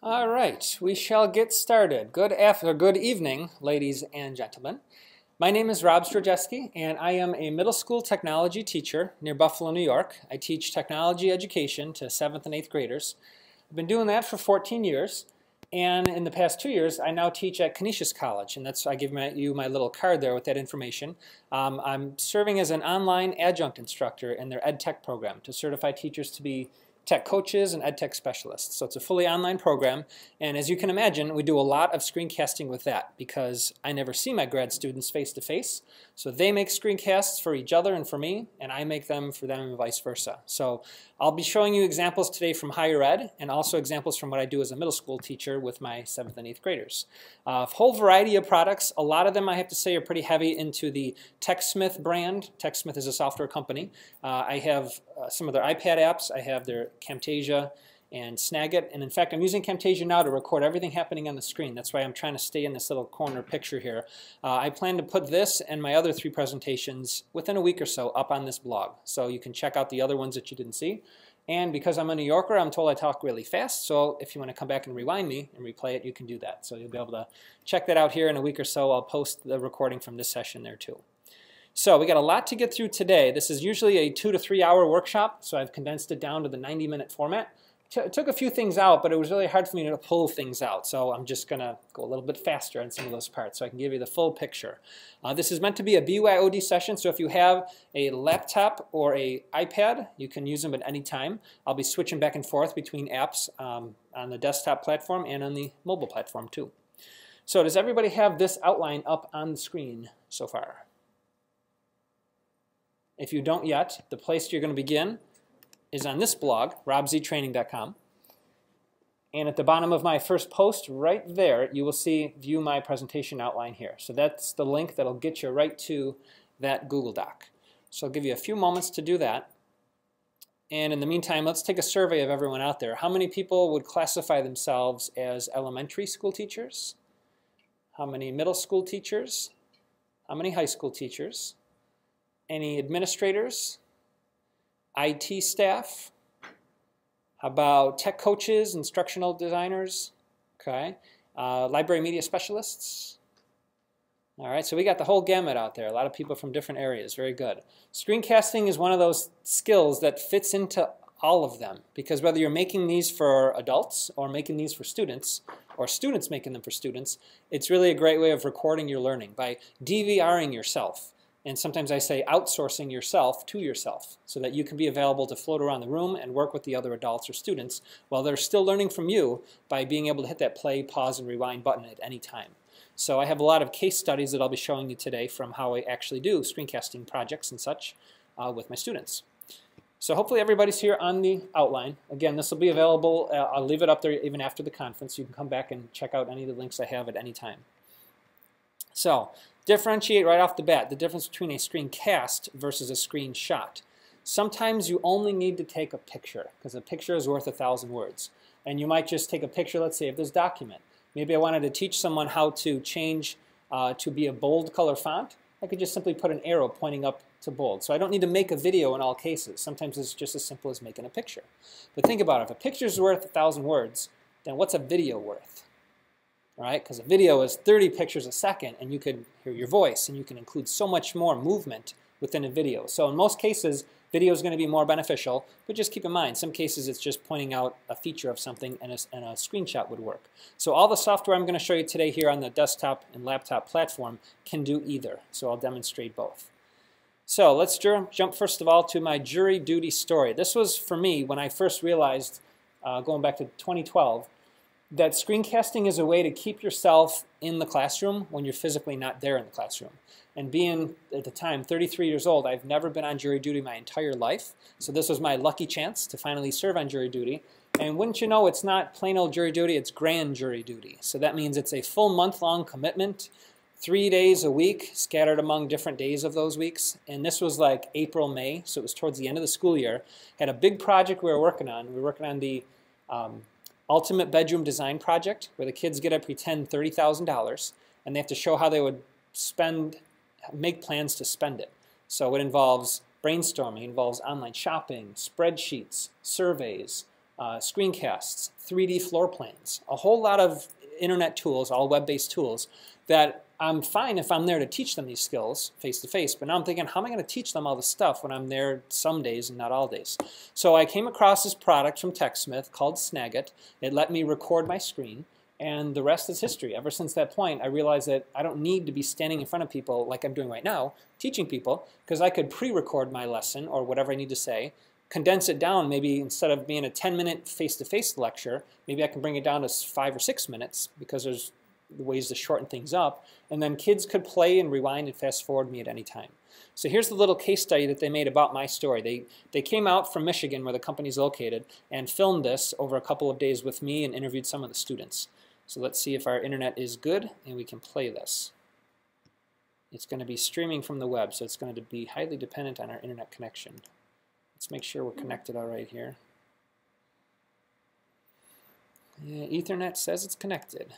All right, we shall get started. Good evening, ladies and gentlemen. My name is Rob Zdrojewski, and I am a middle school technology teacher near Buffalo, New York. I teach technology education to 7th and 8th graders. I've been doing that for 14 years, and in the past 2 years, I now teach at Canisius College, and I give you my little card there with that information. I'm serving as an online adjunct instructor in their ed tech program to certify teachers to be tech coaches and ed tech specialists. So it's a fully online program, and as you can imagine, we do a lot of screencasting with that because I never see my grad students face to face. So they make screencasts for each other and for me, and I make them for them and vice versa. So I'll be showing you examples today from higher ed and also examples from what I do as a middle school teacher with my 7th and 8th graders. A whole variety of products. A lot of them, I have to say, are pretty heavy into the TechSmith brand. TechSmith is a software company. I have some of their iPad apps. I have their Camtasia and Snagit, and in fact I'm using Camtasia now to record everything happening on the screen. That's why I'm trying to stay in this little corner picture here. I plan to put this and my other 3 presentations within a week or so up on this blog, so you can check out the other ones that you didn't see. And because I'm a New Yorker, I'm told I talk really fast, so if you want to come back and rewind me and replay it, you can do that. So you'll be able to check that out here in a week or so. I'll post the recording from this session there too. So we got a lot to get through today. This is usually a 2 to 3 hour workshop, so I've condensed it down to the 90-minute format. Took a few things out, but it was really hard for me to pull things out, so I'm just going to go a little bit faster on some of those parts so I can give you the full picture. This is meant to be a BYOD session, so if you have a laptop or an iPad, you can use them at any time. I'll be switching back and forth between apps on the desktop platform and on the mobile platform too. So does everybody have this outline up on the screen so far? If you don't yet, the place you're going to begin is on this blog, robztraining.com. And at the bottom of my first post right there, you will see view my presentation outline here. So that's the link that'll get you right to that Google Doc. So I'll give you a few moments to do that. And in the meantime, let's take a survey of everyone out there. How many people would classify themselves as elementary school teachers? How many middle school teachers? How many high school teachers? Any administrators? IT staff? How about tech coaches, instructional designers? Okay. Library media specialists? All right, so we got the whole gamut out there. A lot of people from different areas. Very good. Screencasting is one of those skills that fits into all of them, because whether you're making these for adults or making these for students, or students making them for students, it's really a great way of recording your learning by DVRing yourself. And sometimes I say outsourcing yourself to yourself so that you can be available to float around the room and work with the other adults or students while they're still learning from you by being able to hit that play, pause, and rewind button at any time. So I have a lot of case studies that I'll be showing you today from how I actually do screencasting projects and such with my students. So hopefully everybody's here on the outline. Again, this will be available. I'll leave it up there even after the conference. You can come back and check out any of the links I have at any time. So differentiate right off the bat the difference between a screencast versus a screenshot. Sometimes you only need to take a picture because a picture is worth 1,000 words. And you might just take a picture, let's say, of this document. Maybe I wanted to teach someone how to change to be a bold color font. I could just simply put an arrow pointing up to bold. So I don't need to make a video in all cases. Sometimes it's just as simple as making a picture. But think about it. If a picture is worth 1,000 words, then what's a video worth? Right? Because a video is 30 pictures a second, and you could hear your voice, and you can include so much more movement within a video. So in most cases, video is going to be more beneficial, but just keep in mind, some cases it's just pointing out a feature of something, and a screenshot would work. So all the software I'm going to show you today here on the desktop and laptop platform can do either. So I'll demonstrate both. So let's jump first of all to my jury duty story. This was for me when I first realized, going back to 2012, that screencasting is a way to keep yourself in the classroom when you're physically not there in the classroom. And being, at the time, 33 years old, I've never been on jury duty my entire life. So this was my lucky chance to finally serve on jury duty. And wouldn't you know, it's not plain old jury duty, it's grand jury duty. So that means it's a full month-long commitment, 3 days a week, scattered among different days of those weeks. And this was like April, May, so it was towards the end of the school year. Had a big project we were working on. We were working on the Ultimate Bedroom Design Project, where the kids get to pretend $30,000 and they have to show how they would make plans to spend it. So it involves brainstorming, it involves online shopping, spreadsheets, surveys, screencasts, 3D floor plans, a whole lot of internet tools, all web-based tools that I'm fine if I'm there to teach them these skills face-to-face, but now I'm thinking, how am I going to teach them all this stuff when I'm there some days and not all days? So I came across this product from TechSmith called Snagit. It let me record my screen, and the rest is history. Ever since that point, I realized that I don't need to be standing in front of people like I'm doing right now, teaching people, because I could pre-record my lesson or whatever I need to say, condense it down. Maybe instead of being a 10-minute face-to-face lecture, maybe I can bring it down to 5 or 6 minutes because there's ways to shorten things up, and then kids could play and rewind and fast forward me at any time. So here's the little case study that they made about my story. They came out from Michigan, where the company's located, and filmed this over a couple of days with me and interviewed some of the students. So let's see if our internet is good and we can play this. It's going to be streaming from the web, so it's going to be highly dependent on our internet connection. Let's make sure we're connected all right here. Yeah, Ethernet says it's connected.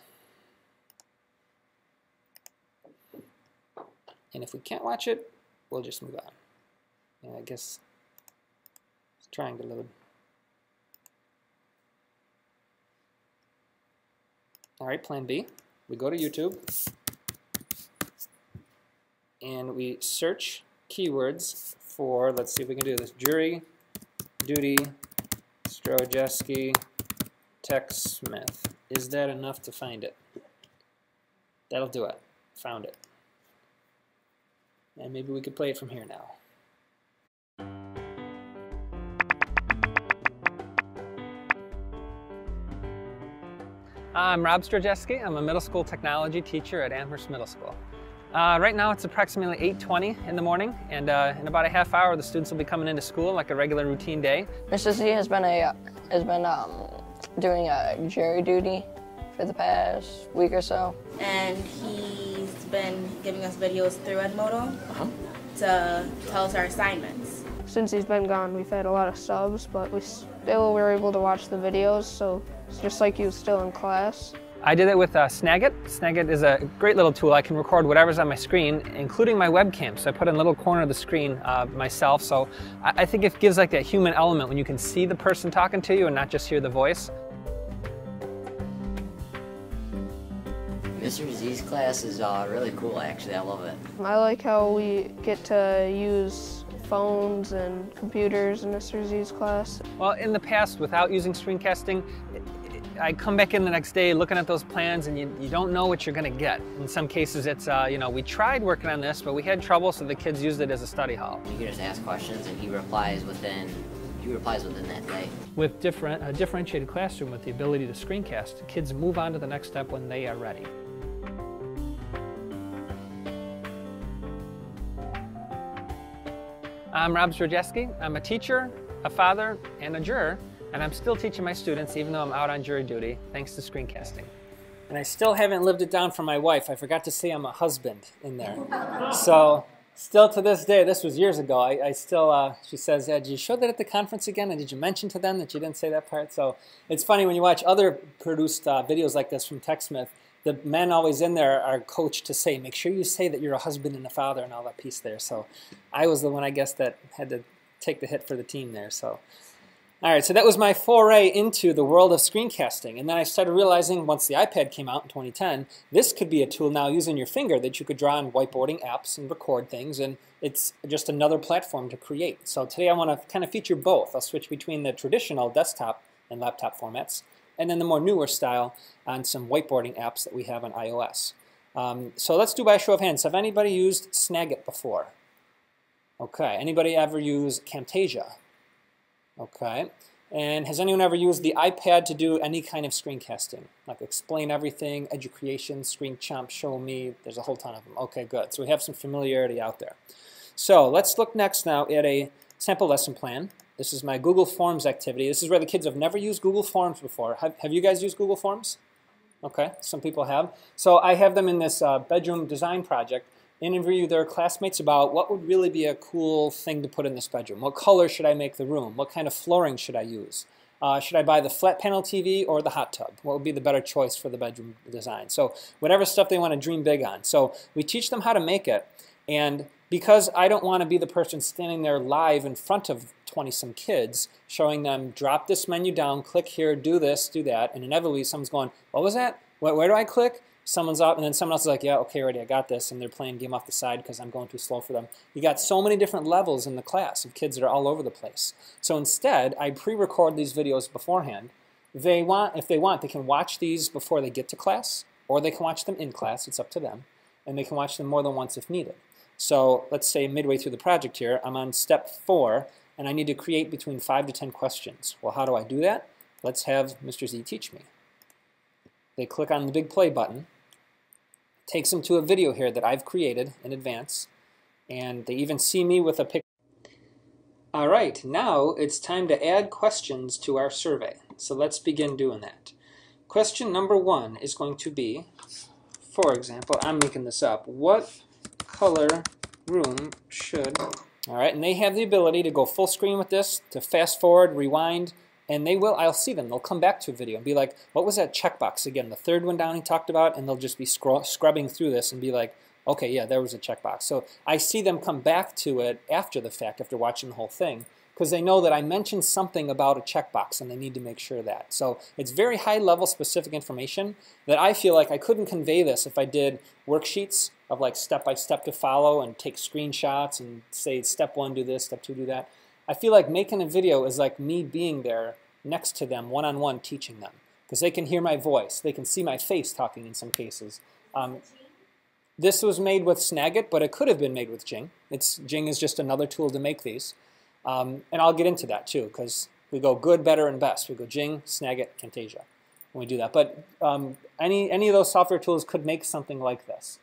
And if we can't watch it, we'll just move on. Yeah, I guess it's trying to load. All right, plan B. We go to YouTube and we search keywords for, let's see if we can do this, jury, duty, Zdrojewski, TechSmith. Is that enough to find it? That'll do it. Found it. And maybe we could play it from here now. I'm Rob Zdrojewski. I'm a middle school technology teacher at Amherst Middle School. Right now it's approximately 8:20 in the morning, and in about a half hour the students will be coming into school like a regular routine day. Mr. Z has been doing a jury duty for the past week or so. And he's been giving us videos through Edmodo to tell us our assignments. Since he's been gone, we've had a lot of subs, but we still were able to watch the videos, so it's just like he was still in class. I did it with Snagit. Snagit is a great little tool. I can record whatever's on my screen, including my webcam. So I put in a little corner of the screen myself. So I think it gives like that human element when you can see the person talking to you and not just hear the voice. Mr. Z's class is really cool, actually. I love it. I like how we get to use phones and computers in Mr. Z's class. Well, in the past, without using screencasting, I come back in the next day looking at those plans and you don't know what you're going to get. In some cases it's, you know, we tried working on this, but we had trouble, so the kids used it as a study hall. You can just ask questions and he replies within that day. With a differentiated classroom with the ability to screencast, kids move on to the next step when they are ready. I'm Rob Zdrojewski. I'm a teacher, a father, and a juror, and I'm still teaching my students even though I'm out on jury duty, thanks to screencasting. And I still haven't lived it down for my wife. I forgot to say I'm a husband in there. So still to this day, this was years ago, I still, she says, did you show that at the conference again? And did you mention to them that you didn't say that part? So it's funny when you watch other produced videos like this from TechSmith, the men always in there are coached to say, make sure you say that you're a husband and a father and all that piece there. So I was the one, I guess, that had to take the hit for the team there. So, all right, so that was my foray into the world of screencasting. And then I started realizing once the iPad came out in 2010, this could be a tool now using your finger that you could draw on whiteboarding apps and record things. And it's just another platform to create. So today I want to kind of feature both. I'll switch between the traditional desktop and laptop formats, and then the more newer style on some whiteboarding apps that we have on iOS. So let's do by a show of hands. Have anybody used Snagit before? Okay. Anybody ever used Camtasia? Okay. And has anyone ever used the iPad to do any kind of screencasting? Like Explain Everything, Education, Screen Chomp, Show Me. There's a whole ton of them. Okay, good. So we have some familiarity out there. So let's look next now at a sample lesson plan. This is my Google Forms activity. This is where the kids have never used Google Forms before. Have you guys used Google Forms? Okay, some people have. So I have them in this bedroom design project, interview their classmates about what would really be a cool thing to put in this bedroom. What color should I make the room? What kind of flooring should I use? Should I buy the flat panel TV or the hot tub? What would be the better choice for the bedroom design? So whatever stuff they want to dream big on. So we teach them how to make it. And because I don't want to be the person standing there live in front of 20 some kids, showing them drop this menu down, click here, do this, do that, and inevitably someone's going, what was that? Where do I click? Someone's up, and then someone else is like, yeah, okay, ready, I got this, and they're playing game off the side because I'm going too slow for them. You got so many different levels in the class of kids that are all over the place. So instead, I pre-record these videos beforehand. If they want, they can watch these before they get to class, or they can watch them in class, it's up to them, and they can watch them more than once if needed. So let's say midway through the project here, I'm on step 4, and I need to create between 5 to 10 questions. Well, how do I do that? Let's have Mr. Z teach me. They click on the big play button. Takes them to a video here that I've created in advance, and they even see me with a picture. All right, now it's time to add questions to our survey. So let's begin doing that. Question number 1 is going to be, for example, I'm making this up, what color room should... All right, and they have the ability to go full screen with this, to fast forward, rewind, and they will, I'll see them, they'll come back to a video and be like, what was that checkbox again, the third one down he talked about, and they'll just be scrubbing through this and be like, okay, yeah, there was a checkbox. So I see them come back to it after the fact, after watching the whole thing, because they know that I mentioned something about a checkbox and they need to make sure of that. So it's very high level specific information that I feel like I couldn't convey this if I did worksheets of like step by step to follow and take screenshots and say step 1 do this, step 2 do that. I feel like making a video is like me being there next to them, one-on-one, teaching them. Because they can hear my voice. They can see my face talking in some cases. This was made with Snagit, but it could have been made with Jing. Jing is just another tool to make these. And I'll get into that too, because we go good, better, and best. We go Jing, Snagit, Camtasia when we do that. But any of those software tools could make something like this.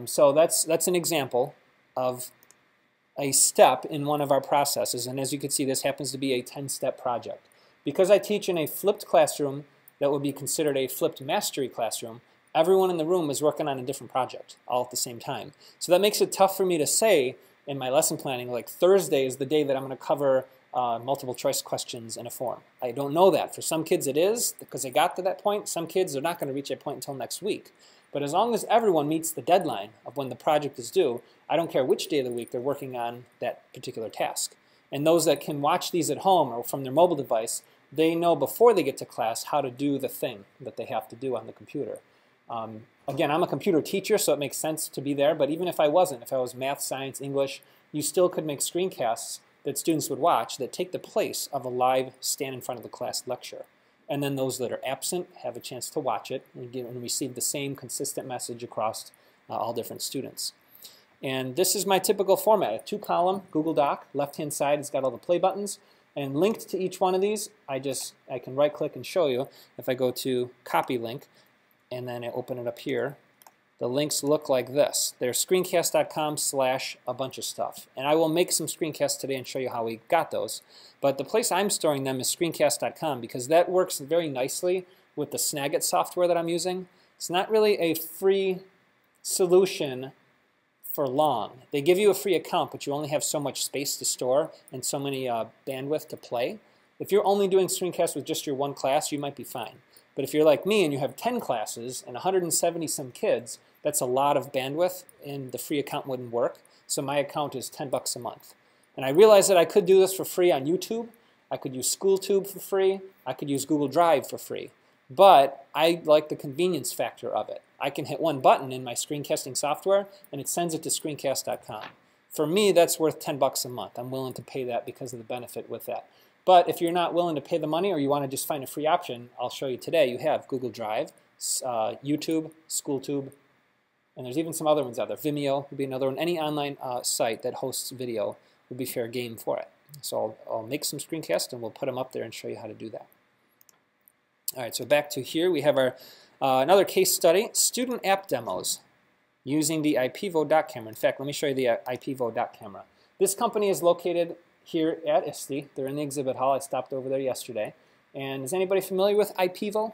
So that's an example of a step in one of our processes, and as you can see, this happens to be a 10-step project. Because I teach in a flipped classroom that would be considered a flipped mastery classroom, everyone in the room is working on a different project all at the same time. So that makes it tough for me to say in my lesson planning, like Thursday is the day that I'm going to cover multiple choice questions in a form. I don't know that. For some kids it is, because they got to that point. Some kids are not going to reach that point until next week. But as long as everyone meets the deadline of when the project is due, I don't care which day of the week they're working on that particular task. And those that can watch these at home or from their mobile device, they know before they get to class how to do the thing that they have to do on the computer. Again, I'm a computer teacher, so it makes sense to be there, but even if I wasn't, if I was math, science, English, you still could make screencasts that students would watch that take the place of a live stand in front of the class lecture. And then those that are absent have a chance to watch it and receive the same consistent message across all different students. And this is my typical format, a 2-column Google Doc. Left-hand side has got all the play buttons. And linked to each one of these, I can right-click and show you. If I go to Copy Link, and then I open it up here, the links look like this. They're screencast.com/a bunch of stuff. And I will make some screencasts today and show you how we got those. But the place I'm storing them is screencast.com because that works very nicely with the Snagit software that I'm using. It's not really a free solution for long. They give you a free account, but you only have so much space to store and so many bandwidth to play. If you're only doing screencasts with just your one class, you might be fine. But if you're like me and you have 10 classes and 170 some kids, that's a lot of bandwidth and the free account wouldn't work. So my account is $10 a month. And I realized that I could do this for free on YouTube. I could use SchoolTube for free. I could use Google Drive for free. But I like the convenience factor of it. I can hit one button in my screencasting software and it sends it to screencast.com. For me, that's worth $10 a month. I'm willing to pay that because of the benefit with that. But if you're not willing to pay the money or you want to just find a free option, I'll show you today. You have Google Drive, YouTube, SchoolTube, and there's even some other ones out there. Vimeo would be another one. Any online site that hosts video would be fair game for it. So I'll make some screencasts and we'll put them up there and show you how to do that. All right, so back to here. We have our another case study, student app demos using the IPEVO dock camera. In fact, let me show you the IPEVO dock camera. This company is located here at ISTE. They're in the exhibit hall. I stopped over there yesterday. And is anybody familiar with IPEVO?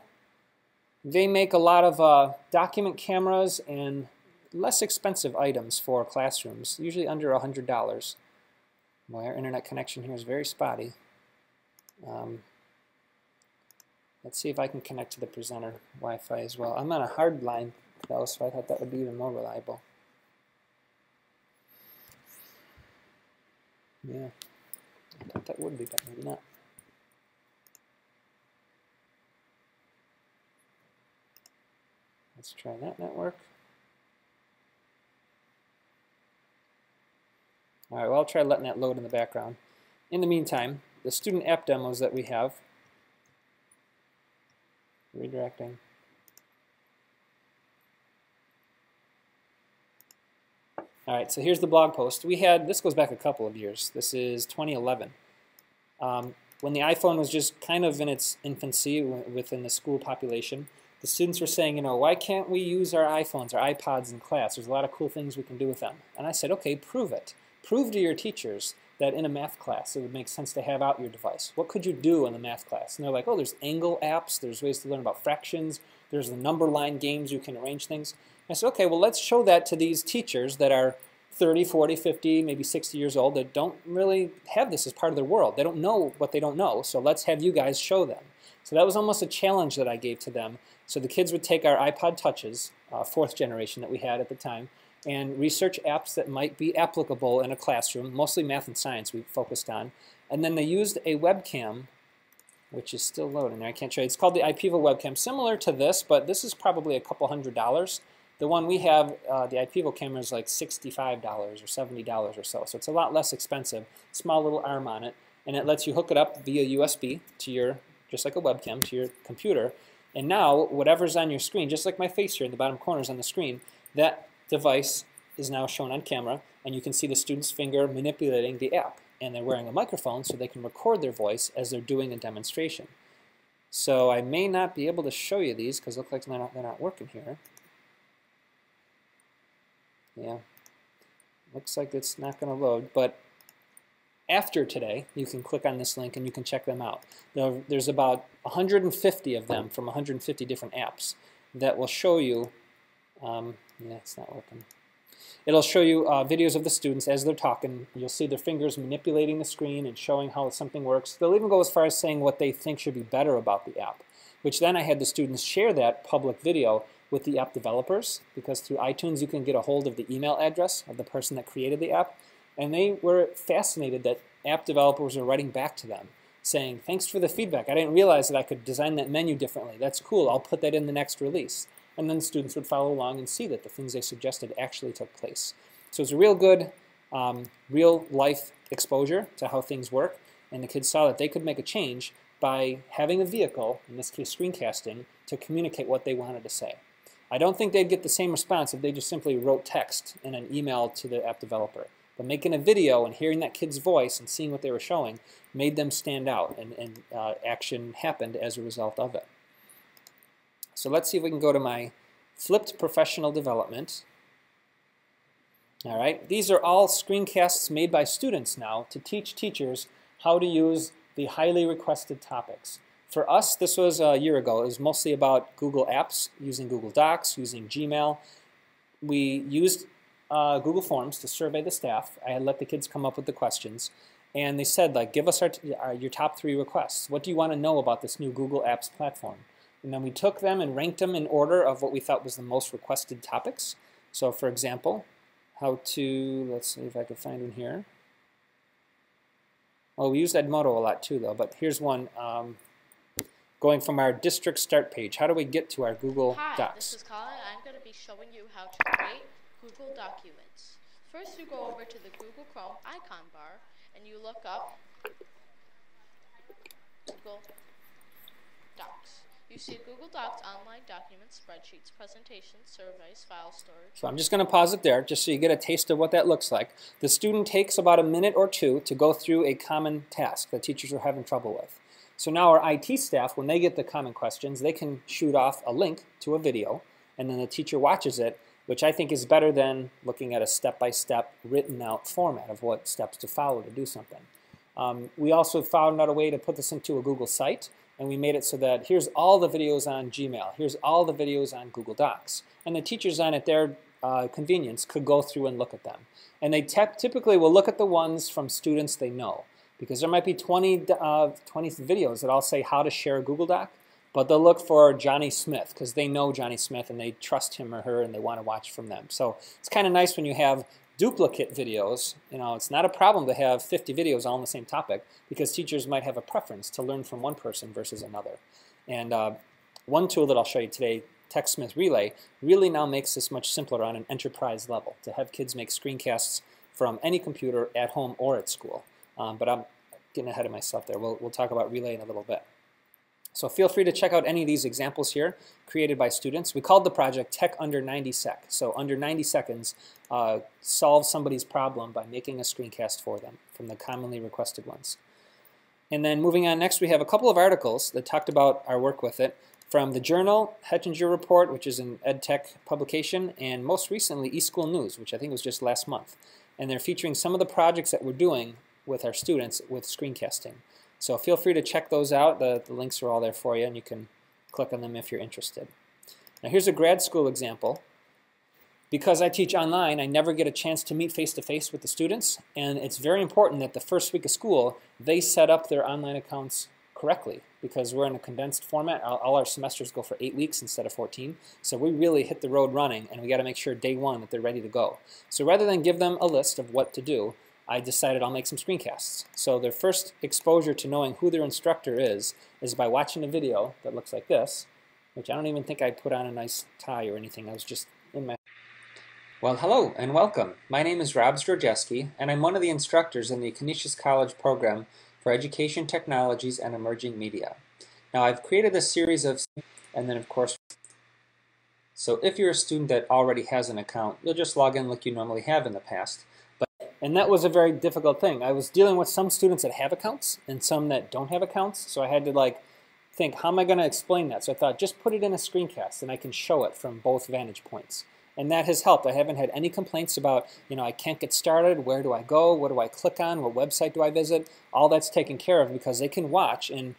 They make a lot of document cameras and less expensive items for classrooms, usually under $100. Well, our internet connection here is very spotty. Let's see if I can connect to the presenter Wi-Fi as well. I'm on a hard line though, so I thought that would be even more reliable. Yeah. I thought that would be, but maybe not. Let's try that network. All right, well, I'll try letting that load in the background. In the meantime, the student app demos that we have, redirecting. All right, so here's the blog post. We had, this goes back a couple of years. This is 2011. When the iPhone was just kind of in its infancy within the school population, the students were saying, you know, why can't we use our iPhones, our iPods in class? There's a lot of cool things we can do with them. And I said, okay, prove it. Prove to your teachers that in a math class it would make sense to have out your device. What could you do in the math class? And they're like, oh, there's angle apps, there's ways to learn about fractions, there's the number line games, you can arrange things. I said, okay, well, let's show that to these teachers that are 30, 40, 50, maybe 60 years old that don't really have this as part of their world. They don't know what they don't know, so let's have you guys show them. So that was almost a challenge that I gave to them. So the kids would take our iPod Touches, 4th generation that we had at the time, and research apps that might be applicable in a classroom, mostly math and science we focused on. And then they used a webcam, which is still loading there. I can't show you. It's called the IPEVA webcam, similar to this, but this is probably a couple $100s. The one we have, the IPEVA camera, is like $65 or $70 or so. So it's a lot less expensive. Small little arm on it, and it lets you hook it up via USB to your, just like a webcam, to your computer. And now, whatever's on your screen, just like my face here in the bottom corners on the screen, that device is now shown on camera, and you can see the student's finger manipulating the app. And they're wearing a microphone so they can record their voice as they're doing a demonstration. So I may not be able to show you these because it looks like they're not working here. Yeah, looks like it's not going to load, but after today, you can click on this link and you can check them out. There's about 150 of them from 150 different apps that will show you, yeah, it's not working. It'll show you videos of the students as they're talking. You'll see their fingers manipulating the screen and showing how something works. They'll even go as far as saying what they think should be better about the app, which then I had the students share that public video with the app developers, because through iTunes you can get a hold of the email address of the person that created the app. And they were fascinated that app developers are writing back to them saying, thanks for the feedback. I didn't realize that I could design that menu differently. That's cool. I'll put that in the next release. And then students would follow along and see that the things they suggested actually took place. So it's a real good, real-life exposure to how things work. And the kids saw that they could make a change by having a vehicle, in this case screencasting, to communicate what they wanted to say. I don't think they'd get the same response if they just simply wrote text in an email to the app developer. But making a video and hearing that kid's voice and seeing what they were showing made them stand out, and action happened as a result of it. So let's see if we can go to my flipped professional development. All right, these are all screencasts made by students now to teach teachers how to use the highly requested topics. For us, this was a year ago. It was mostly about Google Apps, using Google Docs, using Gmail. We used Google Forms to survey the staff. I had let the kids come up with the questions. And they said, like, give us your top 3 requests. What do you want to know about this new Google Apps platform? And then we took them and ranked them in order of what we thought was the most requested topics. So, for example, how to, let's see if I can find one here. Well, we used Edmodo a lot too, though. But here's one. Going from our district start page. How do we get to our Google Docs? Hi, this is Colin. I'm going to be showing you how to create Google documents. First, you go over to the Google Chrome icon bar and you look up Google Docs. You see Google Docs, online documents, spreadsheets, presentations, surveys, file storage. So I'm just going to pause it there just so you get a taste of what that looks like. The student takes about a minute or two to go through a common task that teachers are having trouble with. So now our IT staff, when they get the common questions, they can shoot off a link to a video, and then the teacher watches it, which I think is better than looking at a step-by-step written out format of what steps to follow to do something. We also found out a way to put this into a Google site, and we made it so that here's all the videos on Gmail, here's all the videos on Google Docs, and the teachers on at their convenience could go through and look at them. And they typically will look at the ones from students they know, because there might be 20 videos that all say how to share a Google Doc, but they'll look for Johnny Smith because they know Johnny Smith and they trust him or her and they want to watch from them. So it's kind of nice when you have duplicate videos, it's not a problem to have 50 videos all on the same topic because teachers might have a preference to learn from one person versus another. And one tool that I'll show you today, TechSmith Relay, really now makes this much simpler on an enterprise level to have kids make screencasts from any computer at home or at school. But I'm getting ahead of myself there. We'll talk about Relay in a little bit. So feel free to check out any of these examples here created by students. We called the project Tech Under 90 Sec. So under 90 seconds, solve somebody's problem by making a screencast for them from the commonly requested ones. And then moving on next, we have a couple of articles that talked about our work with it from the journal Hettinger Report, which is an EdTech publication, and most recently eSchool News, which I think was just last month. And they're featuring some of the projects that we're doing with our students with screencasting. So feel free to check those out. The links are all there for you, and you can click on them if you're interested. Now here's a grad school example. Because I teach online, I never get a chance to meet face-to-face with the students, and it's very important that the first week of school, they set up their online accounts correctly, because we're in a condensed format. All our semesters go for 8 weeks instead of 14, so we really hit the road running, and we got to make sure day one that they're ready to go. So rather than give them a list of what to do, I decided I'll make some screencasts. So their first exposure to knowing who their instructor is by watching a video that looks like this, which I don't even think I put on a nice tie or anything. I was just in my... Well, hello and welcome. My name is Zdrojewski, and I'm one of the instructors in the Canisius College program for Education Technologies and Emerging Media. Now, I've created a series of, and then of course, so if you're a student that already has an account, you'll just log in like you normally have in the past. And that was a very difficult thing. I was dealing with some students that have accounts and some that don't have accounts, so I had to think, how am I going to explain that? So I thought, just put it in a screencast and I can show it from both vantage points. And that has helped. I haven't had any complaints about, I can't get started, where do I go, what do I click on, what website do I visit? All that's taken care of because they can watch in,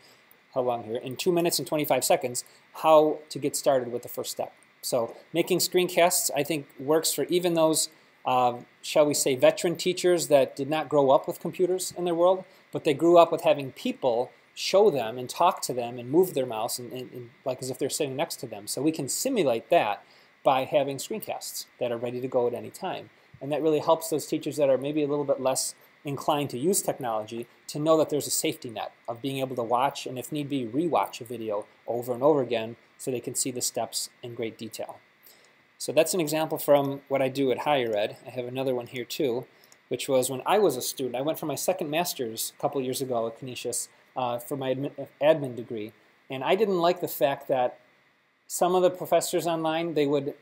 how long here, in 2 minutes and 25 seconds, how to get started with the first step. So making screencasts, I think, works for even those shall we say, veteran teachers that did not grow up with computers in their world, but they grew up with having people show them and talk to them and move their mouse and like as if they're sitting next to them. So we can simulate that by having screencasts that are ready to go at any time. And that really helps those teachers that are maybe a little bit less inclined to use technology to know that there's a safety net of being able to watch and if need be rewatch a video over and over again so they can see the steps in great detail. So that's an example from what I do at higher ed. I have another one here too, which was when I was a student. I went for my second master's a couple years ago at Canisius for my admin degree. And I didn't like the fact that some of the professors online, they would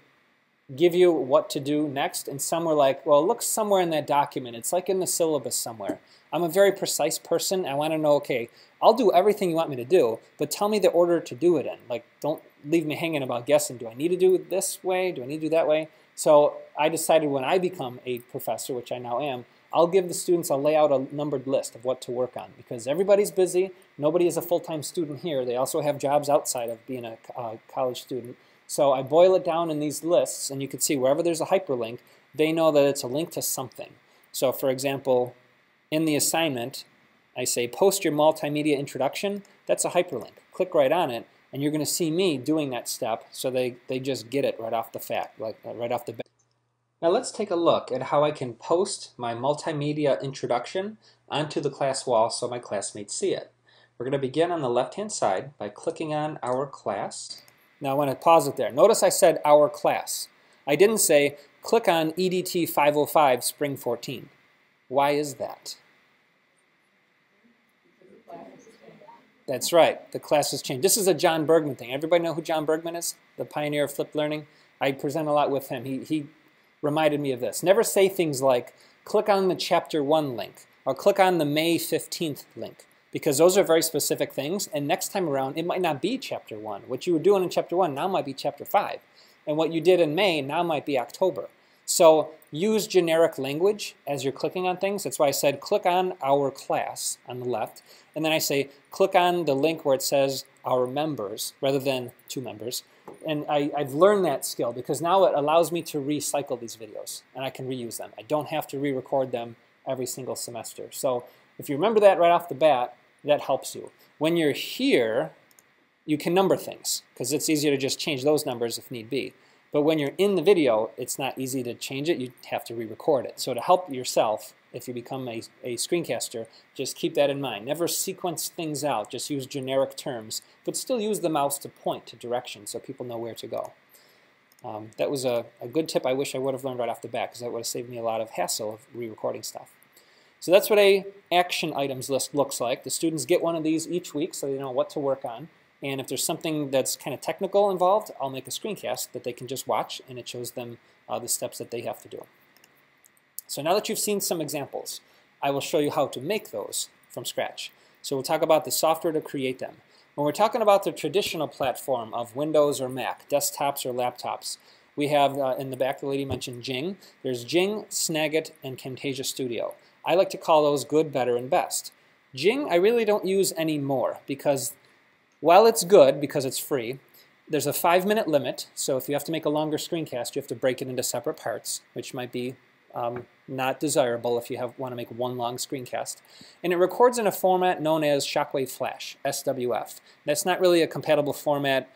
give you what to do next, and some were like, well, look somewhere in that document. It's like in the syllabus somewhere. I'm a very precise person. I want to know, okay, I'll do everything you want me to do, but tell me the order to do it in. Like, don't leave me hanging about guessing. Do I need to do it this way? Do I need to do that way? So I decided when I become a professor, which I now am, I'll give the students, I'll lay out a numbered list of what to work on because everybody's busy. Nobody is a full-time student here. They also have jobs outside of being a college student. So I boil it down in these lists, and you can see wherever there's a hyperlink, they know that it's a link to something. So for example, in the assignment, I say post your multimedia introduction. That's a hyperlink. Click right on it, and you're going to see me doing that step, so they just get it right off the right off the bat. Now let's take a look at how I can post my multimedia introduction onto the class wall so my classmates see it. We're going to begin on the left-hand side by clicking on our class. Now I want to pause it there. Notice I said our class. I didn't say click on EDT 505 Spring 14. Why is that? That's right, the class has changed. This is a John Bergman thing. Everybody know who John Bergman is? The pioneer of flipped learning? I present a lot with him. He reminded me of this. Never say things like click on the Chapter 1 link or click on the May 15th link, because those are very specific things, and next time around it might not be Chapter 1. What you were doing in Chapter 1 now might be Chapter 5, and what you did in May now might be October. So use generic language as you're clicking on things. That's why I said click on our class on the left, and then I say click on the link where it says our members rather than 2 members. And I've learned that skill because now it allows me to recycle these videos and I can reuse them. I don't have to re-record them every single semester. So if you remember that right off the bat, that helps you. When you're here, you can number things because it's easier to just change those numbers if need be. But when you're in the video, it's not easy to change it. You have to re-record it. So to help yourself, if you become a screencaster, just keep that in mind. Never sequence things out. Just use generic terms, but still use the mouse to point to direction so people know where to go. That was a good tip I wish I would have learned right off the bat, because that would have saved me a lot of hassle of re-recording stuff. So that's what a action items list looks like. The students get one of these each week so they know what to work on. And if there's something that's kind of technical involved, I'll make a screencast that they can just watch, and it shows them the steps that they have to do. So now that you've seen some examples, I will show you how to make those from scratch. So we'll talk about the software to create them. When we're talking about the traditional platform of Windows or Mac, desktops or laptops, we have in the back the lady mentioned Jing. There's Jing, Snagit, and Camtasia Studio. I like to call those good, better, and best. Jing I really don't use anymore because while it's good because it's free, there's a 5-minute limit, so if you have to make a longer screencast, you have to break it into separate parts, which might be not desirable if you want to make one long screencast. And it records in a format known as Shockwave Flash, SWF. That's not really a compatible format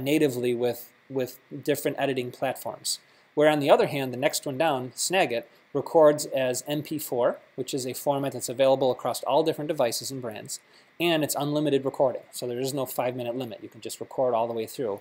natively with different editing platforms. Where on the other hand, the next one down, Snagit, records as MP4, which is a format that's available across all different devices and brands, and it's unlimited recording. So there is no 5-minute limit. You can just record all the way through.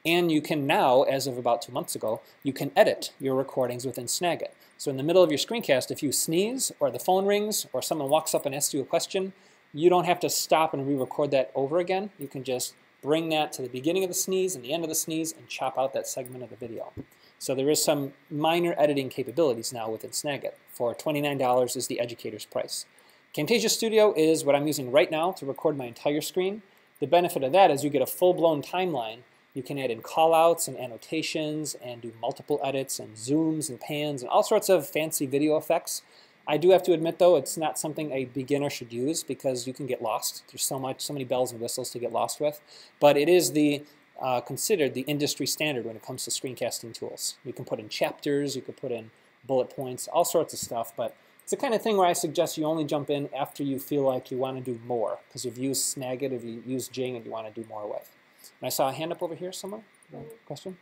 And you can now, as of about 2 months ago, you can edit your recordings within Snagit. So in the middle of your screencast, if you sneeze, or the phone rings, or someone walks up and asks you a question, you don't have to stop and re-record that over again. You can just bring that to the beginning of the sneeze and the end of the sneeze and chop out that segment of the video. So there is some minor editing capabilities now within Snagit. For $29 is the educator's price. Camtasia Studio is what I'm using right now to record my entire screen. The benefit of that is you get a full-blown timeline. You can add in callouts and annotations and do multiple edits and zooms and pans and all sorts of fancy video effects. I do have to admit, though, it's not something a beginner should use because you can get lost. There's so many bells and whistles to get lost with. But it is considered the industry standard when it comes to screencasting tools. You can put in chapters, you can put in bullet points, all sorts of stuff. But it's the kind of thing where I suggest you only jump in after you feel like you want to do more, because you've used Snagit, if you use Jing, and you want to do more with. And I saw a hand up over here somewhere. Question?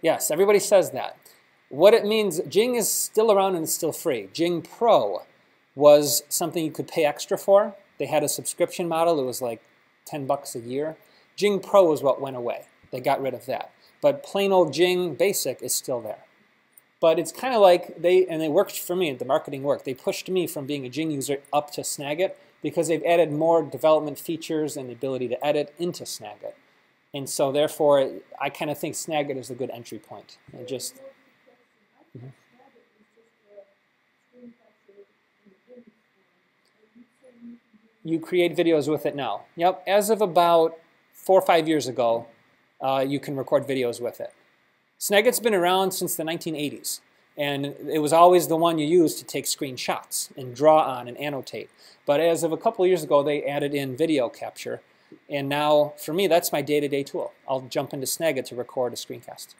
Yes, everybody says that. What it means, Jing is still around and it's still free. Jing Pro was something you could pay extra for. They had a subscription model. It was like $10 a year. Jing Pro is what went away. They got rid of that. But plain old Jing Basic is still there. But it's kind of like they worked for me, the marketing worked. They pushed me from being a Jing user up to Snagit because they've added more development features and the ability to edit into Snagit. And so therefore, I kind of think Snagit is a good entry point. And just, You create videos with it now. Yep, as of about 4 or 5 years ago, you can record videos with it. Snagit's been around since the 1980s, and it was always the one you used to take screenshots and draw on and annotate. But as of a couple of years ago, they added in video capture, and now, for me, that's my day-to-day tool. I'll jump into Snagit to record a screencast.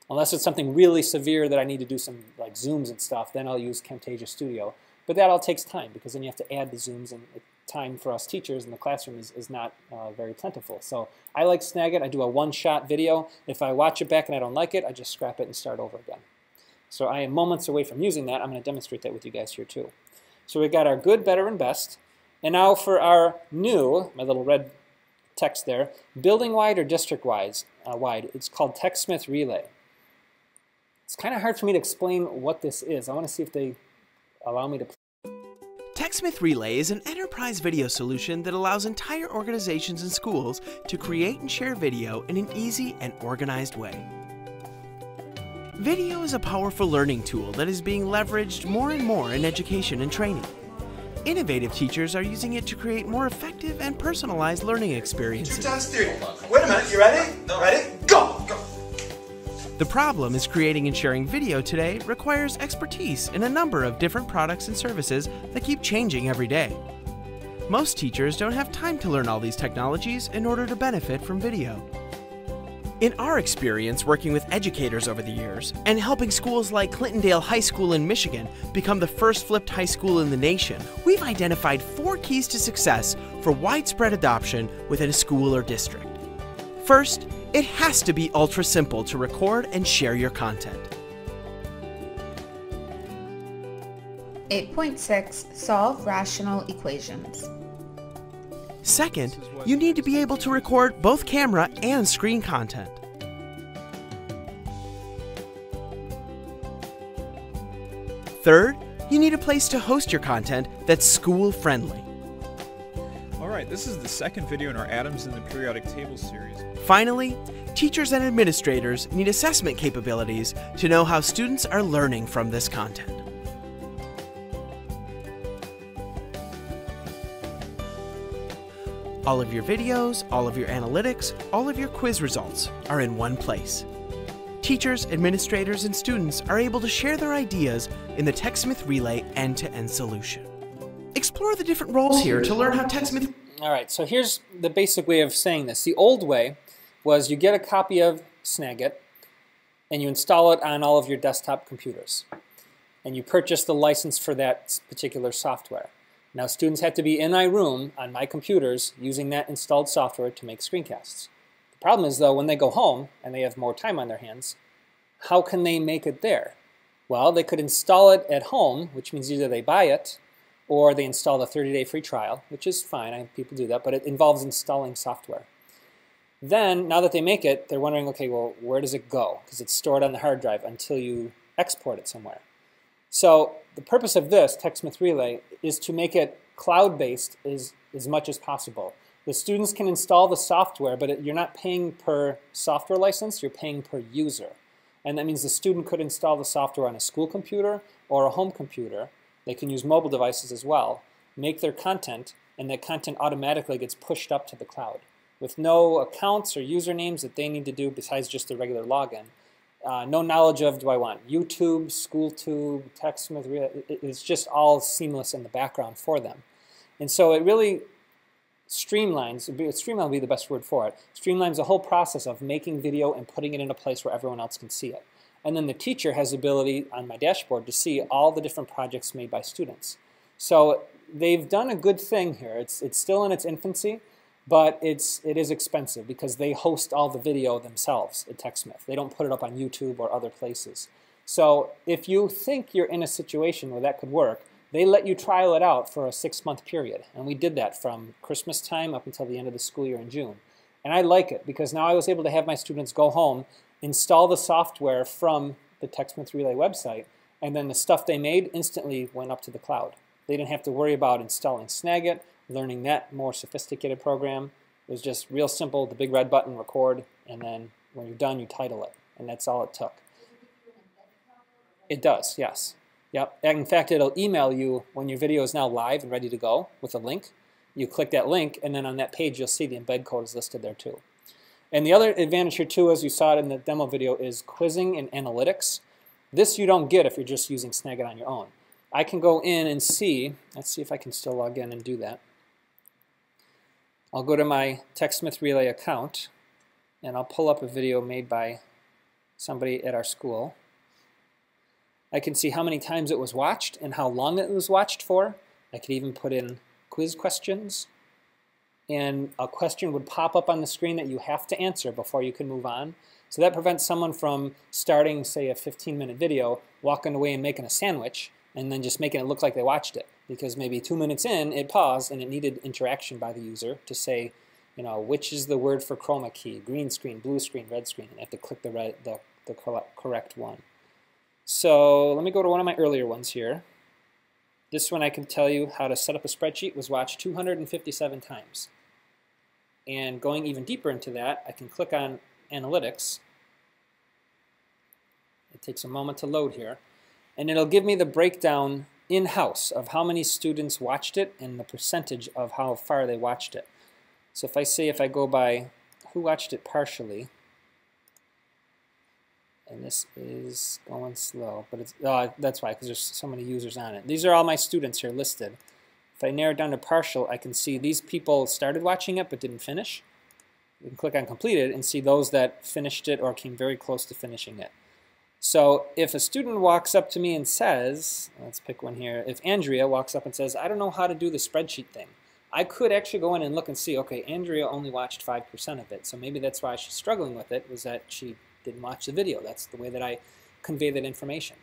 Unless it's something really severe that I need to do some like zooms and stuff, then I'll use Camtasia Studio. But that all takes time, because then you have to add the zooms, and time for us teachers in the classroom is not very plentiful. So I like Snagit. I do a one-shot video. If I watch it back and I don't like it, I just scrap it and start over again. So I am moments away from using that. I'm going to demonstrate that with you guys here too. So we've got our good, better, and best. And now for our new, my little red text there, building-wide or district-wide. It's called TechSmith Relay. It's kind of hard for me to explain what this is. I want to see if they allow me to. TechSmith Relay is an enterprise video solution that allows entire organizations and schools to create and share video in an easy and organized way. Video is a powerful learning tool that is being leveraged more and more in education and training. Innovative teachers are using it to create more effective and personalized learning experiences. 2 times 3. Wait a minute, you ready? No. Ready? Go! Go! The problem is creating and sharing video today requires expertise in a number of different products and services that keep changing every day. Most teachers don't have time to learn all these technologies in order to benefit from video. In our experience working with educators over the years, and helping schools like Clintondale High School in Michigan become the first flipped high school in the nation, we've identified 4 keys to success for widespread adoption within a school or district. First, it has to be ultra simple to record and share your content. 8.6 Solve rational equations. Second, you need to be able to record both camera and screen content. Third, you need a place to host your content that's school-friendly. Alright, this is the second video in our Atoms in the Periodic Table series. Finally, teachers and administrators need assessment capabilities to know how students are learning from this content. All of your videos, all of your analytics, all of your quiz results are in one place. Teachers, administrators, and students are able to share their ideas in the TechSmith Relay end-to-end solution. Explore the different roles here to learn how TechSmith... All right, so here's the basic way of saying this. The old way was you get a copy of Snagit and you install it on all of your desktop computers. And you purchase the license for that particular software. Now students have to be in my room on my computers using that installed software to make screencasts. The problem is though, when they go home and they have more time on their hands, how can they make it there? Well, they could install it at home, which means either they buy it or they install the 30-day free trial, which is fine, people do that, but it involves installing software. Then, now that they make it, they're wondering, okay, well, where does it go? Because it's stored on the hard drive until you export it somewhere. So the purpose of this, TechSmith Relay, is to make it cloud-based as much as possible. The students can install the software, but you're not paying per software license, you're paying per user. And that means the student could install the software on a school computer or a home computer. They can use mobile devices as well, make their content, and that content automatically gets pushed up to the cloud with no accounts or usernames that they need to do besides just the regular login. No knowledge of, do I want YouTube, SchoolTube, TechSmith, it's just all seamless in the background for them. And so it really streamlines, streamline would be the best word for it, streamlines the whole process of making video and putting it in a place where everyone else can see it. And then the teacher has the ability on my dashboard to see all the different projects made by students. So they've done a good thing here. It's still in its infancy, but it is expensive because they host all the video themselves at TechSmith. They don't put it up on YouTube or other places. So if you think you're in a situation where that could work, they let you trial it out for a 6-month period. And we did that from Christmas time up until the end of the school year in June. And I like it because now I was able to have my students go home, install the software from the TechSmith Relay website, and then the stuff they made instantly went up to the cloud. They didn't have to worry about installing Snagit, learning that more sophisticated program. It was just real simple, the big red button, record, and then when you're done, you title it. And that's all it took. It does, yes. Yep. In fact, it'll email you when your video is now live and ready to go with a link. You click that link, and then on that page, you'll see the embed code is listed there too. And the other advantage here too, as you saw it in the demo video, is quizzing and analytics. This you don't get if you're just using Snagit on your own. I can go in and see, let's see if I can still log in and do that. I'll go to my TechSmith Relay account, and I'll pull up a video made by somebody at our school. I can see how many times it was watched and how long it was watched for. I could even put in quiz questions, and a question would pop up on the screen that you have to answer before you can move on. So that prevents someone from starting, say, a 15-minute video, walking away and making a sandwich, and then just making it look like they watched it. Because maybe 2 minutes in, it paused, and it needed interaction by the user to say, you know, which is the word for chroma key, green screen, blue screen, red screen, and they have to click the correct one. So let me go to one of my earlier ones here. This one I can tell you how to set up a spreadsheet was watched 257 times. And going even deeper into that, I can click on Analytics. It takes a moment to load here. And it'll give me the breakdown in-house of how many students watched it and the percentage of how far they watched it. So if I go by who watched it partially, and this is going slow, but it's that's why, because there's so many users on it. These are all my students here listed. If I narrow it down to partial, I can see these people started watching it but didn't finish. You can click on completed and see those that finished it or came very close to finishing it. So if a student walks up to me and says, let's pick one here, if Andrea walks up and says, I don't know how to do the spreadsheet thing, I could actually go in and look and see, okay, Andrea only watched 5% of it, so maybe that's why she's struggling with it, was that she didn't watch the video. That's the way that I convey that information.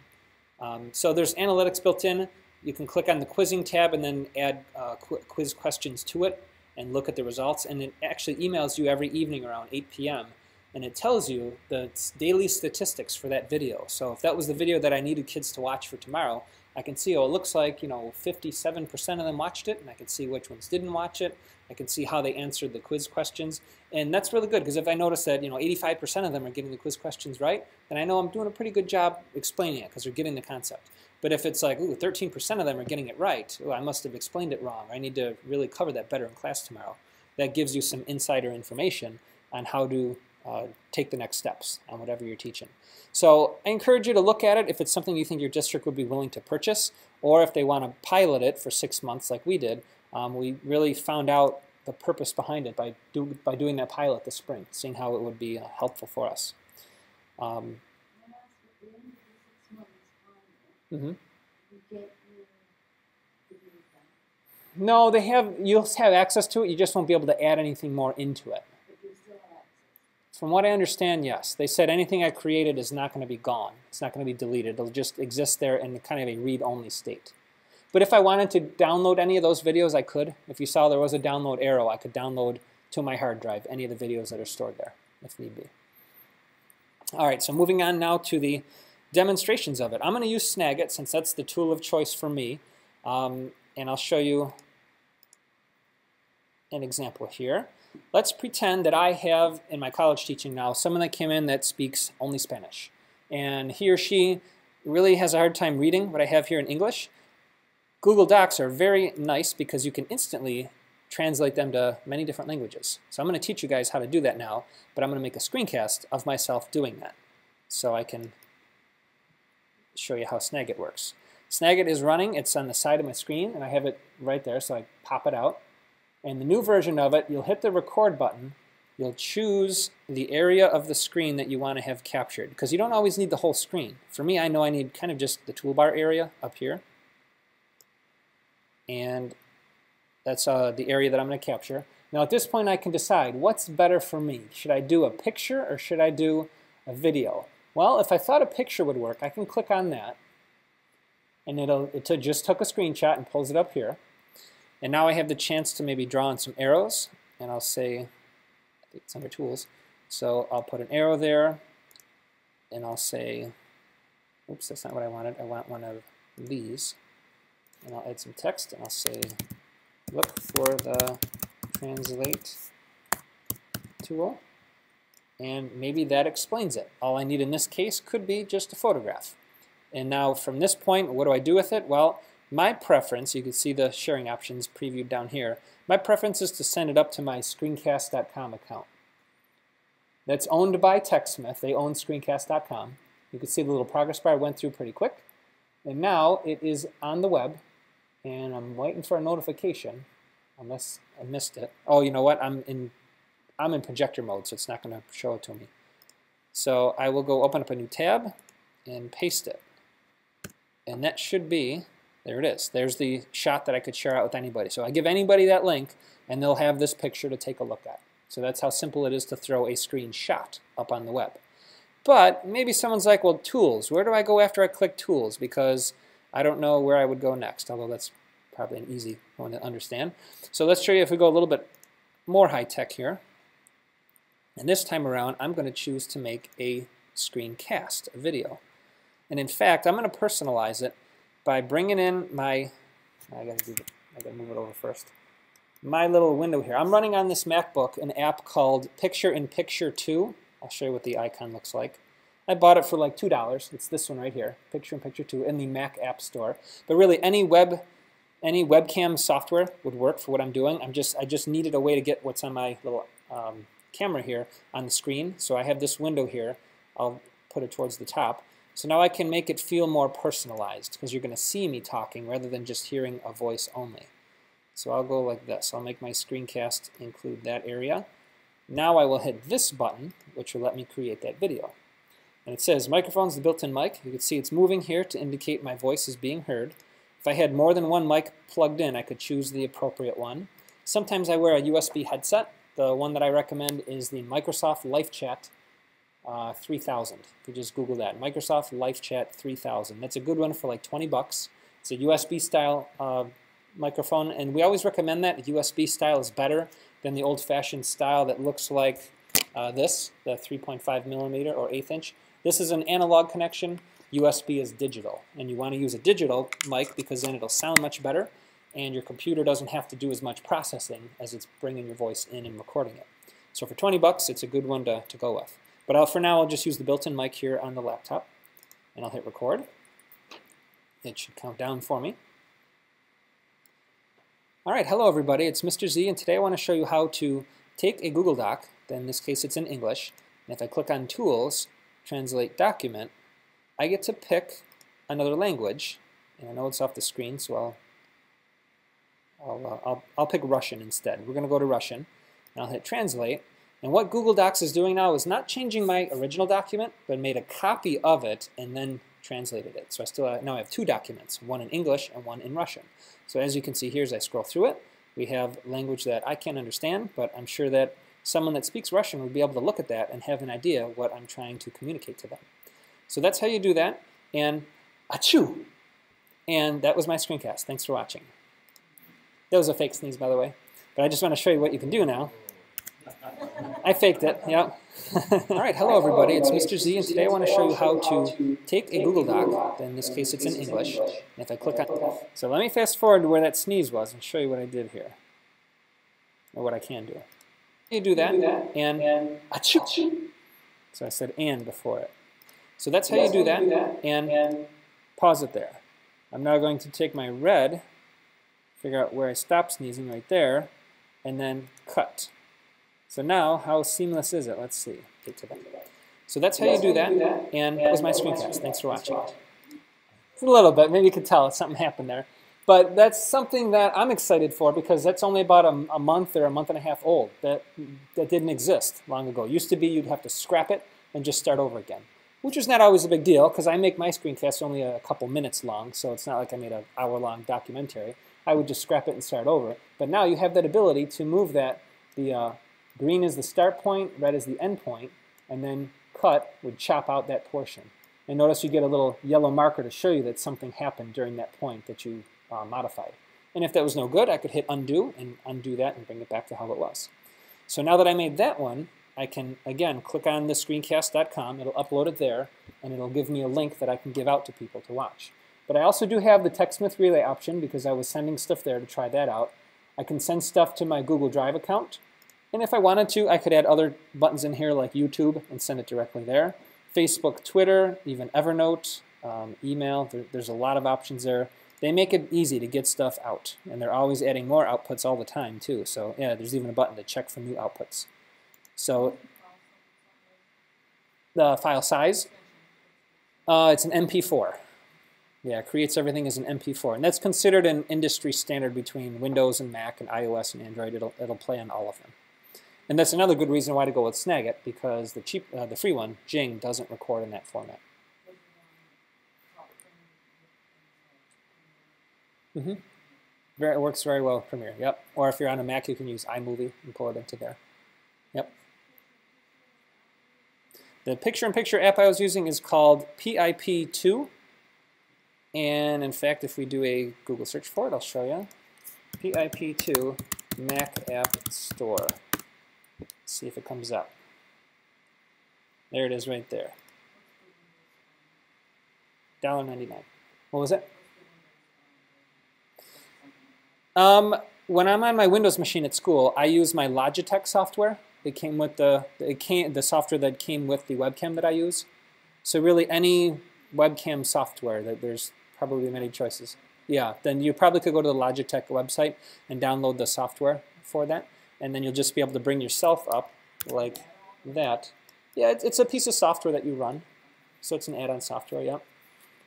So there's analytics built in. You can click on the quizzing tab and then add quiz questions to it and look at the results, and it actually emails you every evening around 8 p.m. and it tells you the daily statistics for that video. So if that was the video that I needed kids to watch for tomorrow, I can see, oh, it looks like 57% of them watched it, and I can see which ones didn't watch it. I can see how they answered the quiz questions, and that's really good because if I notice that 85% of them are getting the quiz questions right, then I know I'm doing a pretty good job explaining it because they're getting the concept. But if it's like, ooh, 13% of them are getting it right, ooh, I must have explained it wrong. I need to really cover that better in class tomorrow. That gives you some insider information on how to take the next steps on whatever you're teaching. So I encourage you to look at it if it's something you think your district would be willing to purchase, or if they want to pilot it for 6 months like we did. We really found out the purpose behind it by doing that pilot this spring, seeing how it would be helpful for us. No, you'll have access to it, you just won't be able to add anything more into it. From what I understand, yes. They said anything I created is not going to be gone. It's not going to be deleted. It'll just exist there in kind of a read-only state. But if I wanted to download any of those videos, I could. If you saw there was a download arrow, I could download to my hard drive any of the videos that are stored there, if need be. All right, so moving on now to the demonstrations of it. I'm going to use Snagit since that's the tool of choice for me. And I'll show you an example here. Let's pretend that I have, in my college teaching now, someone that came in that speaks only Spanish. And he or she really has a hard time reading what I have here in English. Google Docs are very nice because you can instantly translate them to many different languages. So I'm going to teach you guys how to do that now, but I'm going to make a screencast of myself doing that so I can show you how Snagit works. Snagit is running. It's on the side of my screen, and I have it right there, so I pop it out. And the new version of it, you'll hit the record button. You'll choose the area of the screen that you want to have captured, because you don't always need the whole screen. For me, I know I need kind of just the toolbar area up here. And that's the area that I'm going to capture. Now at this point I can decide what's better for me. Should I do a picture or should I do a video? Well, if I thought a picture would work, I can click on that. And it just took a screenshot and pulls it up here. And now I have the chance to maybe draw in some arrows. And I'll say, I think it's under tools. So I'll put an arrow there. And I'll say, oops, that's not what I wanted. I want one of these. And I'll add some text, and I'll say, look for the translate tool. And maybe that explains it. All I need in this case could be just a photograph. And now from this point, what do I do with it? Well, my preference, you can see the sharing options previewed down here, my preference is to send it up to my Screencast.com account. That's owned by TechSmith. They own Screencast.com. You can see the little progress bar went through pretty quick. And now it is on the web, and I'm waiting for a notification, unless I missed it. Oh, you know what? I'm in projector mode, so it's not going to show it to me. So I will go open up a new tab and paste it. And that should be, there it is. There's the shot that I could share out with anybody. So I give anybody that link, and they'll have this picture to take a look at. So that's how simple it is to throw a screenshot up on the web. But maybe someone's like, well, tools. Where do I go after I click tools? Because I don't know where I would go next, although that's probably an easy one to understand. So let's show you if we go a little bit more high-tech here. And this time around, I'm going to choose to make a screencast, a video. And in fact, I'm going to personalize it by bringing in my, I got to move it over first, my little window here. I'm running on this MacBook an app called Picture-in-Picture 2. I'll show you what the icon looks like. I bought it for like $2. It's this one right here, Picture-in-Picture 2, in the Mac App Store. But really, any webcam software would work for what I'm doing. I just needed a way to get what's on my little camera here on the screen. So I have this window here. I'll put it towards the top. So now I can make it feel more personalized because you're going to see me talking rather than just hearing a voice only. So I'll go like this. I'll make my screencast include that area. Now I will hit this button, which will let me create that video. And it says microphone's the built-in mic. You can see it's moving here to indicate my voice is being heard. If I had more than one mic plugged in, I could choose the appropriate one. Sometimes I wear a USB headset. The one that I recommend is the Microsoft LifeChat 3000. If you just Google that, Microsoft LifeChat 3000. That's a good one for like 20 bucks. It's a USB style microphone, and we always recommend that. The USB style is better than the old-fashioned style that looks like this, the 3.5 millimeter or 1/8 inch. This is an analog connection. USB is digital, and you want to use a digital mic because then it'll sound much better, and your computer doesn't have to do as much processing as it's bringing your voice in and recording it. So for 20 bucks, it's a good one to go with. But for now, I'll just use the built-in mic here on the laptop, and I'll hit record. It should count down for me. All right, hello everybody, it's Mr. Z, and today I want to show you how to take a Google Doc, then in this case it's in English, and if I click on Tools, Translate Document, I get to pick another language, and I know it's off the screen, so I'll pick Russian instead. We're going to go to Russian, and I'll hit Translate, and what Google Docs is doing now is not changing my original document, but made a copy of it and then translated it. So I still now I have two documents, one in English and one in Russian. So as you can see here as I scroll through it, we have language that I can't understand, but I'm sure that someone that speaks Russian would be able to look at that and have an idea what I'm trying to communicate to them. So that's how you do that, and achoo! And that was my screencast. Thanks for watching. That was a fake sneeze, by the way, but I just want to show you what you can do now. I faked it, yeah. All right, hello everybody, it's Mr. Z, and today I want to show you how to take a Google Doc, then in this case it's in English, and if I click on, so let me fast forward to where that sneeze was and show you what I did here, or what I can do. You do that, and achoo. So I said and before it. So that's how you do that, and pause it there. I'm now going to take my red, figure out where I stopped sneezing right there, and then cut. So now, how seamless is it? Let's see. Get to that. So that's how you do that, and that was my screencast. Thanks for watching. It's a little bit, maybe you could tell something happened there. But that's something that I'm excited for because that's only about a month or a month and a half old. That didn't exist long ago. It used to be you'd have to scrap it and just start over again, which is not always a big deal because I make my screencasts only a couple minutes long, so it's not like I made an hour-long documentary. I would just scrap it and start over. But now you have that ability to move that, green is the start point, red is the end point, and then cut would chop out that portion. And notice you get a little yellow marker to show you that something happened during that point that you modified. And if that was no good, I could hit undo and undo that and bring it back to how it was. So now that I made that one, I can, again, click on the screencast.com, it'll upload it there, and it'll give me a link that I can give out to people to watch. But I also do have the TextSmith Relay option because I was sending stuff there to try that out. I can send stuff to my Google Drive account. And if I wanted to, I could add other buttons in here like YouTube and send it directly there. Facebook, Twitter, even Evernote, email, there's a lot of options there. They make it easy to get stuff out. And they're always adding more outputs all the time too. So yeah, there's even a button to check for new outputs. So the file size, it's an MP4. Yeah, it creates everything as an MP4. And that's considered an industry standard between Windows and Mac and iOS and Android. It'll play on all of them. And that's another good reason why to go with Snagit, because the free one, Jing, doesn't record in that format. It works very well with Premiere, yep. Or if you're on a Mac, you can use iMovie and pull it into there. Yep. The picture-in-picture app I was using is called PIP2. And in fact, if we do a Google search for it, I'll show you. PIP2 Mac App Store. Let's see if it comes up. There it is right there. $1.99. What was it? When I'm on my Windows machine at school, I use my Logitech software. It came with the software that came with the webcam that I use. So really any webcam software, there's probably many choices. Yeah, then you probably could go to the Logitech website and download the software for that. And then you'll just be able to bring yourself up like that. Yeah, it's a piece of software that you run. So it's an add-on software, yeah.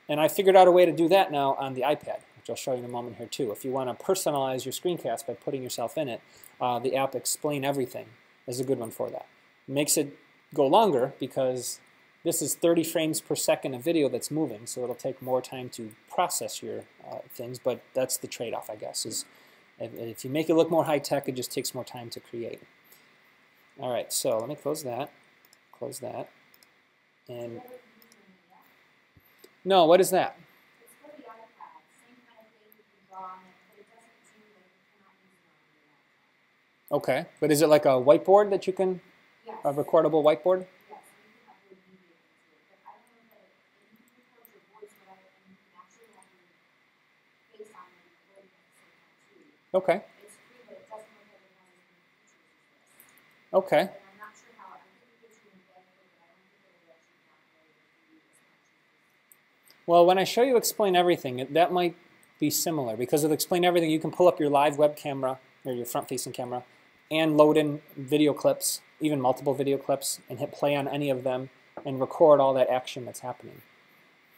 And I figured out a way to do that now on the iPad, which I'll show you in a moment here too. If you want to personalize your screencast by putting yourself in it, the app Explain Everything is a good one for that. It makes it go longer because this is 30 frames per second of video that's moving, so it'll take more time to process your things, but that's the trade-off, I guess, is If you make it look more high-tech, it just takes more time to create. All right, so let me close that, and no, what is that? Okay, but is it like a whiteboard that you can, a recordable whiteboard? Okay. Okay. Well, when I show you Explain Everything, that might be similar, because with Explain Everything, you can pull up your live web camera, or your front-facing camera, and load in video clips, even multiple video clips, and hit play on any of them, and record all that action that's happening.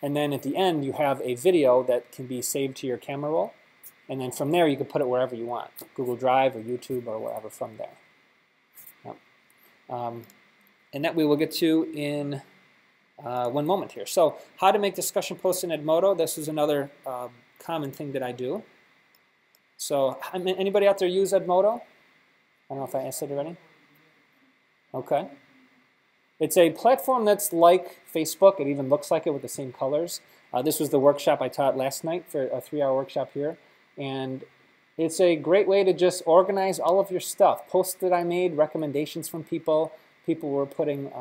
And then at the end, you have a video that can be saved to your camera roll, and then from there, you can put it wherever you want, Google Drive or YouTube or wherever from there. Yep. And that we will get to in one moment here. So how to make discussion posts in Edmodo. This is another common thing that I do. So anybody out there use Edmodo? I don't know if I answered already. Okay. It's a platform that's like Facebook. It even looks like it with the same colors. This was the workshop I taught last night for a 3-hour workshop here. And it's a great way to just organize all of your stuff. Posts that I made, recommendations from people. People were putting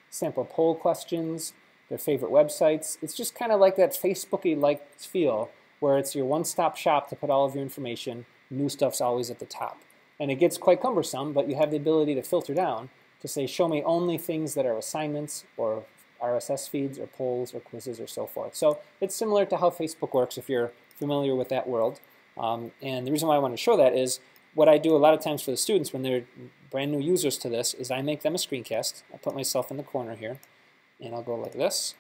sample poll questions, their favorite websites. It's just kind of like that Facebook-y-like feel where it's your one-stop shop to put all of your information. New stuff's always at the top. And it gets quite cumbersome, but you have the ability to filter down to say, show me only things that are assignments or RSS feeds or polls or quizzes or so forth. So it's similar to how Facebook works if you're familiar with that world. And the reason why I want to show that is what I do a lot of times for the students when they're brand new users to this is I make them a screencast. I put myself in the corner here, and I'll go like this.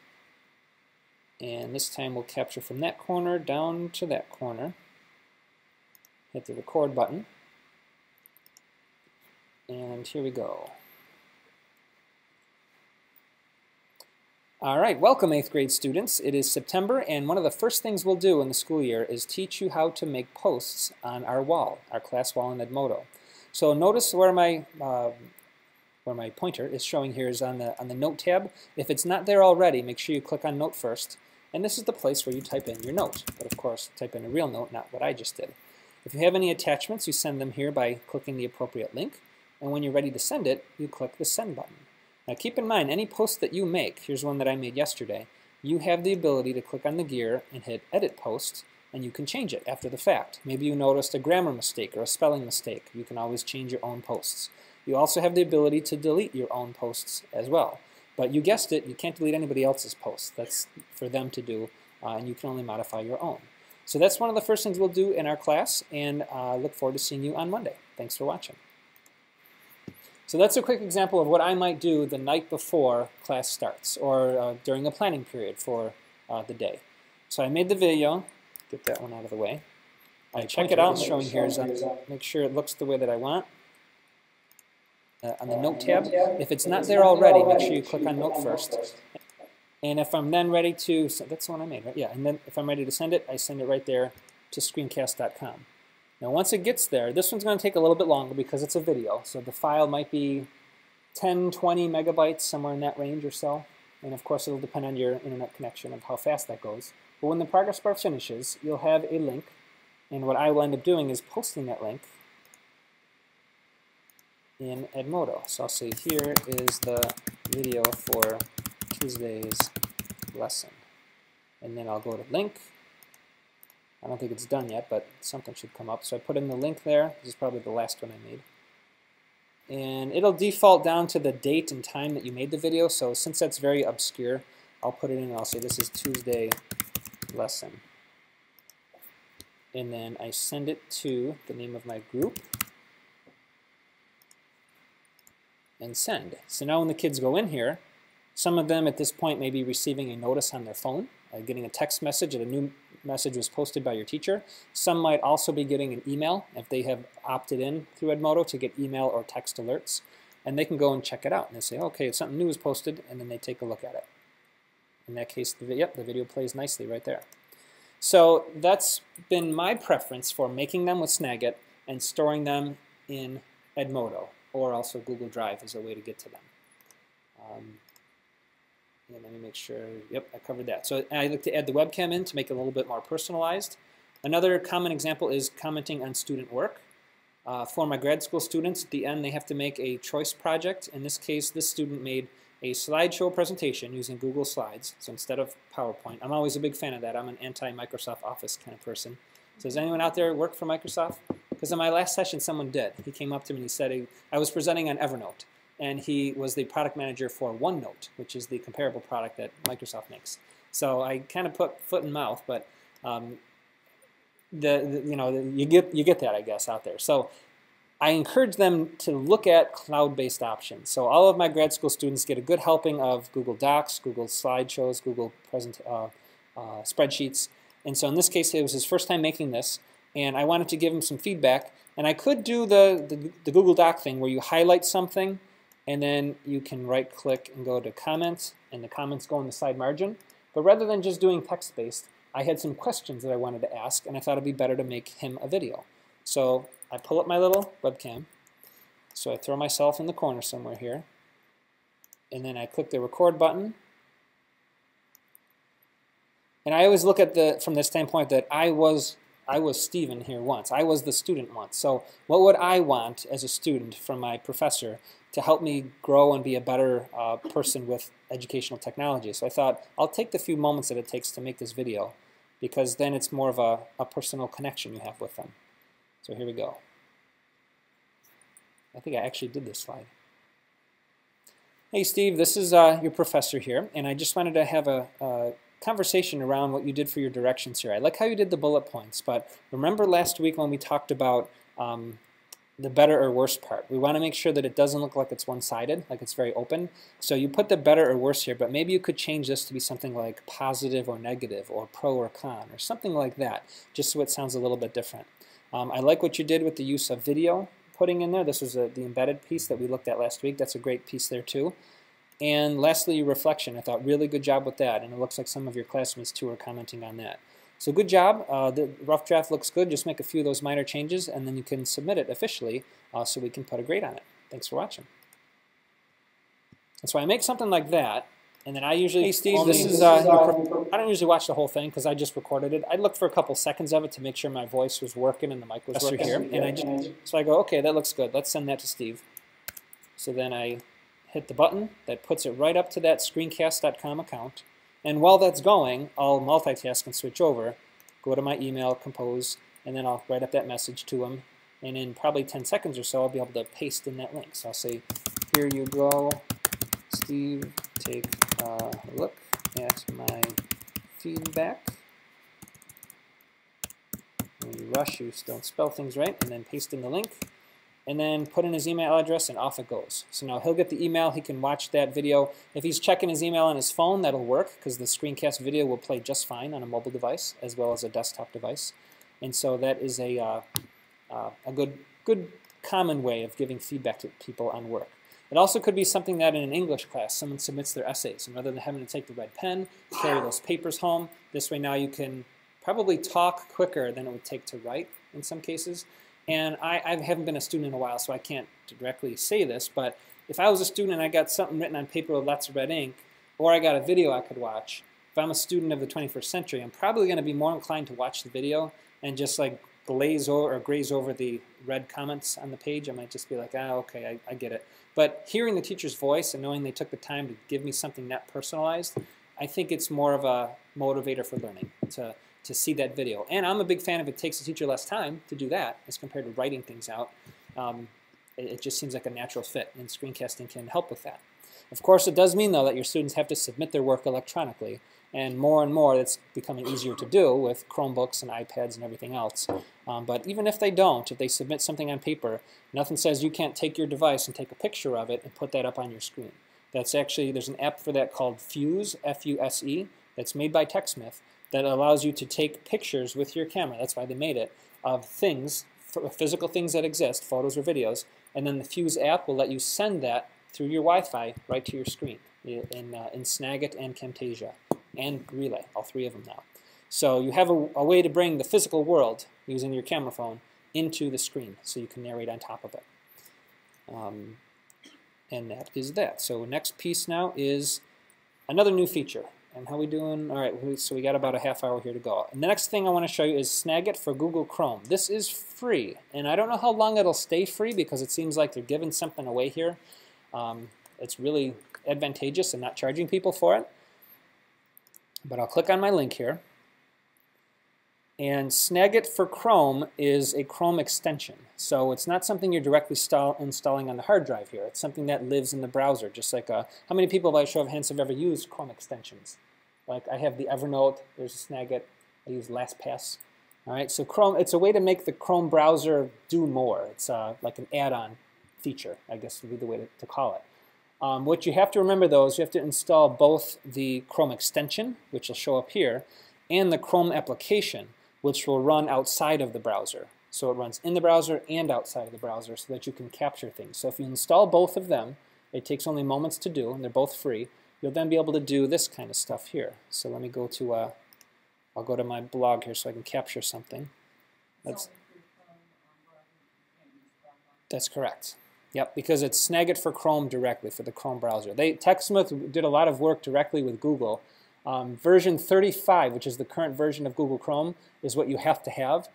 And this time we'll capture from that corner down to that corner. Hit the record button. And here we go. All right, welcome 8th grade students. It is September, and one of the first things we'll do in the school year is teach you how to make posts on our wall, our class wall in Edmodo. So notice where my pointer is showing here is on the Note tab. If it's not there already, make sure you click on Note first, and this is the place where you type in your note. But of course, type in a real note, not what I just did. If you have any attachments, you send them here by clicking the appropriate link, and when you're ready to send it, you click the Send button. Now keep in mind, any post that you make, here's one that I made yesterday, you have the ability to click on the gear and hit Edit Post, and you can change it after the fact. Maybe you noticed a grammar mistake or a spelling mistake. You can always change your own posts. You also have the ability to delete your own posts as well. But you guessed it, you can't delete anybody else's posts. That's for them to do, and you can only modify your own. So that's one of the first things we'll do in our class, and look forward to seeing you on Monday. Thanks for watching. So that's a quick example of what I might do the night before class starts, or during a planning period for the day. So I made the video, get that one out of the way. I check it out, showing here, make sure it looks the way that I want. On the Note tab, if it's not there already, make sure you click on Note first. And if I'm then ready to, that's the one I made, right? Yeah, and then if I'm ready to send it, I send it right there to screencast.com. Now once it gets there, this one's going to take a little bit longer because it's a video, so the file might be 10, 20 megabytes, somewhere in that range or so. And of course it'll depend on your internet connection of how fast that goes. But when the progress bar finishes, you'll have a link, and what I will end up doing is posting that link in Edmodo. So I'll say here is the video for Tuesday's lesson. And then I'll go to link. I don't think it's done yet, but something should come up. So I put in the link there. This is probably the last one I made. And it'll default down to the date and time that you made the video. So since that's very obscure, I'll put it in and I'll say this is Tuesday lesson. And then I send it to the name of my group. And send. So now when the kids go in here, some of them at this point may be receiving a notice on their phone, getting a text message that a new message was posted by your teacher. Some might also be getting an email if they have opted in through Edmodo to get email or text alerts. And they can go and check it out. And they say, okay, something new is posted, and then they take a look at it. In that case, the video plays nicely right there. So that's been my preference for making them with Snagit and storing them in Edmodo, or also Google Drive is a way to get to them. And let me make sure, yep, I covered that. So I like to add the webcam in to make it a little bit more personalized. Another common example is commenting on student work. For my grad school students, at the end they have to make a choice project. In this case, this student made a slideshow presentation using Google Slides. So instead of PowerPoint, I'm always a big fan of that. I'm an anti-Microsoft Office kind of person. So does anyone out there work for Microsoft? Because in my last session, someone did. He came up to me and he said, I was presenting on Evernote. And he was the product manager for OneNote, which is the comparable product that Microsoft makes. So I kind of put foot in mouth, but you get that, I guess, out there. So I encourage them to look at cloud-based options. So all of my grad school students get a good helping of Google Docs, Google Slideshows, Google Spreadsheets. And so in this case, it was his first time making this, and I wanted to give him some feedback. And I could do the Google Doc thing where you highlight something, and then you can right-click and go to Comments, and the comments go in the side margin. But rather than just doing text-based, I had some questions that I wanted to ask, and I thought it'd be better to make him a video. So I pull up my little webcam. So I throw myself in the corner somewhere here, and then I click the record button. And I always look at from the standpoint that I was Stephen here once. I was the student once. So what would I want as a student from my professor to help me grow and be a better person with educational technology? So I thought, I'll take the few moments that it takes to make this video, because then it's more of a personal connection you have with them. So here we go. I think I actually did this slide. Hey Steve, this is your professor here, and I just wanted to have a conversation around what you did for your directions here. I like how you did the bullet points, but remember last week when we talked about the better or worse part? We want to make sure that it doesn't look like it's one-sided, like it's very open. So you put the better or worse here, but maybe you could change this to be something like positive or negative, or pro or con, or something like that, just so it sounds a little bit different. I like what you did with the use of video putting in there. This was the embedded piece that we looked at last week. That's a great piece there too. And lastly, reflection. I thought really good job with that, and it looks like some of your classmates too are commenting on that. So good job. The rough draft looks good. Just make a few of those minor changes, and then you can submit it officially so we can put a grade on it. Thanks for watching. And so I make something like that, and then I usually, hey Steve, this is, I don't usually watch the whole thing because I just recorded it. I looked for a couple seconds of it to make sure my voice was working and the mic was working here. And so I go, okay, that looks good. Let's send that to Steve. So then I hit the button that puts it right up to that screencast.com account. And while that's going, I'll multitask and switch over, go to my email, compose, and then I'll write up that message to him. And in probably 10 seconds or so, I'll be able to paste in that link. So I'll say, here you go, Steve, take a look at my feedback. When you rush, you don't spell things right, and then paste in the link. And then put in his email address, and off it goes. So now he'll get the email, he can watch that video. If he's checking his email on his phone, that'll work, because the screencast video will play just fine on a mobile device as well as a desktop device. And so that is a good common way of giving feedback to people on work. It also could be something that in an English class, someone submits their essays, and rather than having to take the red pen, carry those papers home, this way now you can probably talk quicker than it would take to write in some cases. And I haven't been a student in a while, so I can't directly say this, but if I was a student and I got something written on paper with lots of red ink, or I got a video I could watch, if I'm a student of the 21st century, I'm probably going to be more inclined to watch the video and just like glaze over or graze over the red comments on the page. I might just be like, ah, okay, I get it. But hearing the teacher's voice and knowing they took the time to give me something that personalized, I think it's more of a motivator for learning to see that video. And I'm a big fan if it takes a teacher less time to do that as compared to writing things out. It just seems like a natural fit, and screencasting can help with that. Of course, it does mean, though, that your students have to submit their work electronically, and more it's becoming easier to do with Chromebooks and iPads and everything else. But even if they don't, if they submit something on paper, nothing says you can't take your device and take a picture of it and put that up on your screen. That's actually, there's an app for that called Fuse, F-U-S-E, that's made by TechSmith, that allows you to take pictures with your camera, that's why they made it, of things, physical things that exist, photos or videos, and then the Fuse app will let you send that through your Wi-Fi right to your screen in Snagit and Camtasia and Relay, all three of them now. So you have a way to bring the physical world using your camera phone into the screen so you can narrate on top of it. And that is that. So next piece now is another new feature. And how we doing? All right, so we got about a half hour here to go. And the next thing I want to show you is Snagit for Google Chrome. This is free, and I don't know how long it'll stay free because it seems like they're giving something away here. It's really advantageous and not charging people for it. But I'll click on my link here. And Snagit for Chrome is a Chrome extension. So it's not something you're directly installing on the hard drive here. It's something that lives in the browser. Just like, how many people by show of hands have ever used Chrome extensions? Like I have the Evernote, there's Snagit, I use LastPass. All right, so Chrome, it's a way to make the Chrome browser do more. It's like an add-on feature, I guess would be the way to call it. What you have to remember though is you have to install both the Chrome extension, which will show up here, and the Chrome application, which will run outside of the browser. So it runs in the browser and outside of the browser so that you can capture things. So if you install both of them, it takes only moments to do, and they're both free, you'll then be able to do this kind of stuff here. So let me go to, I'll go to my blog here so I can capture something. That's correct. Yep, because it's Snagit for Chrome directly for the Chrome browser. TechSmith did a lot of work directly with Google. Version 35, which is the current version of Google Chrome, is what you have to have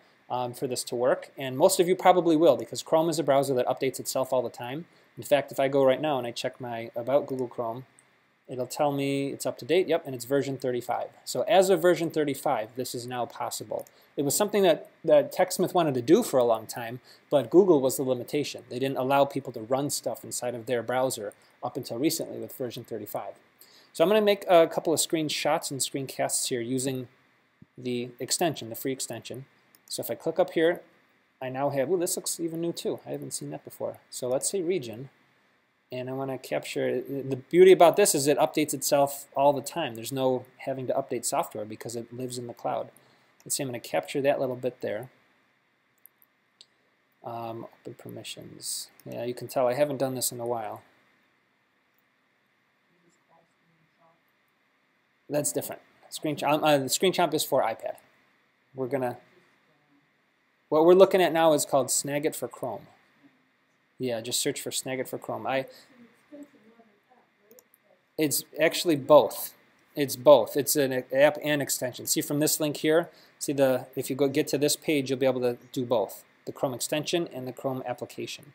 for this to work. And most of you probably will, because Chrome is a browser that updates itself all the time. In fact, if I go right now and I check my About Google Chrome, it'll tell me it's up to date, yep, and it's version 35. So as of version 35, this is now possible. It was something that TechSmith wanted to do for a long time, but Google was the limitation. They didn't allow people to run stuff inside of their browser up until recently with version 35. So I'm going to make a couple of screenshots and screencasts here using the extension, the free extension. So if I click up here, I now have, ooh, this looks even new too. I haven't seen that before. So let's say region, and I want to capture, the beauty about this is it updates itself all the time. There's no having to update software because it lives in the cloud. Let's see, I'm going to capture that little bit there. Open permissions. Yeah, you can tell I haven't done this in a while. That's different. The Screenchomp is for iPad. What we're looking at now is called Snagit for Chrome. Yeah, just search for Snagit for Chrome. It's actually both. It's both. It's an app and extension. See from this link here, see if you get to this page, you'll be able to do both, the Chrome extension and the Chrome application.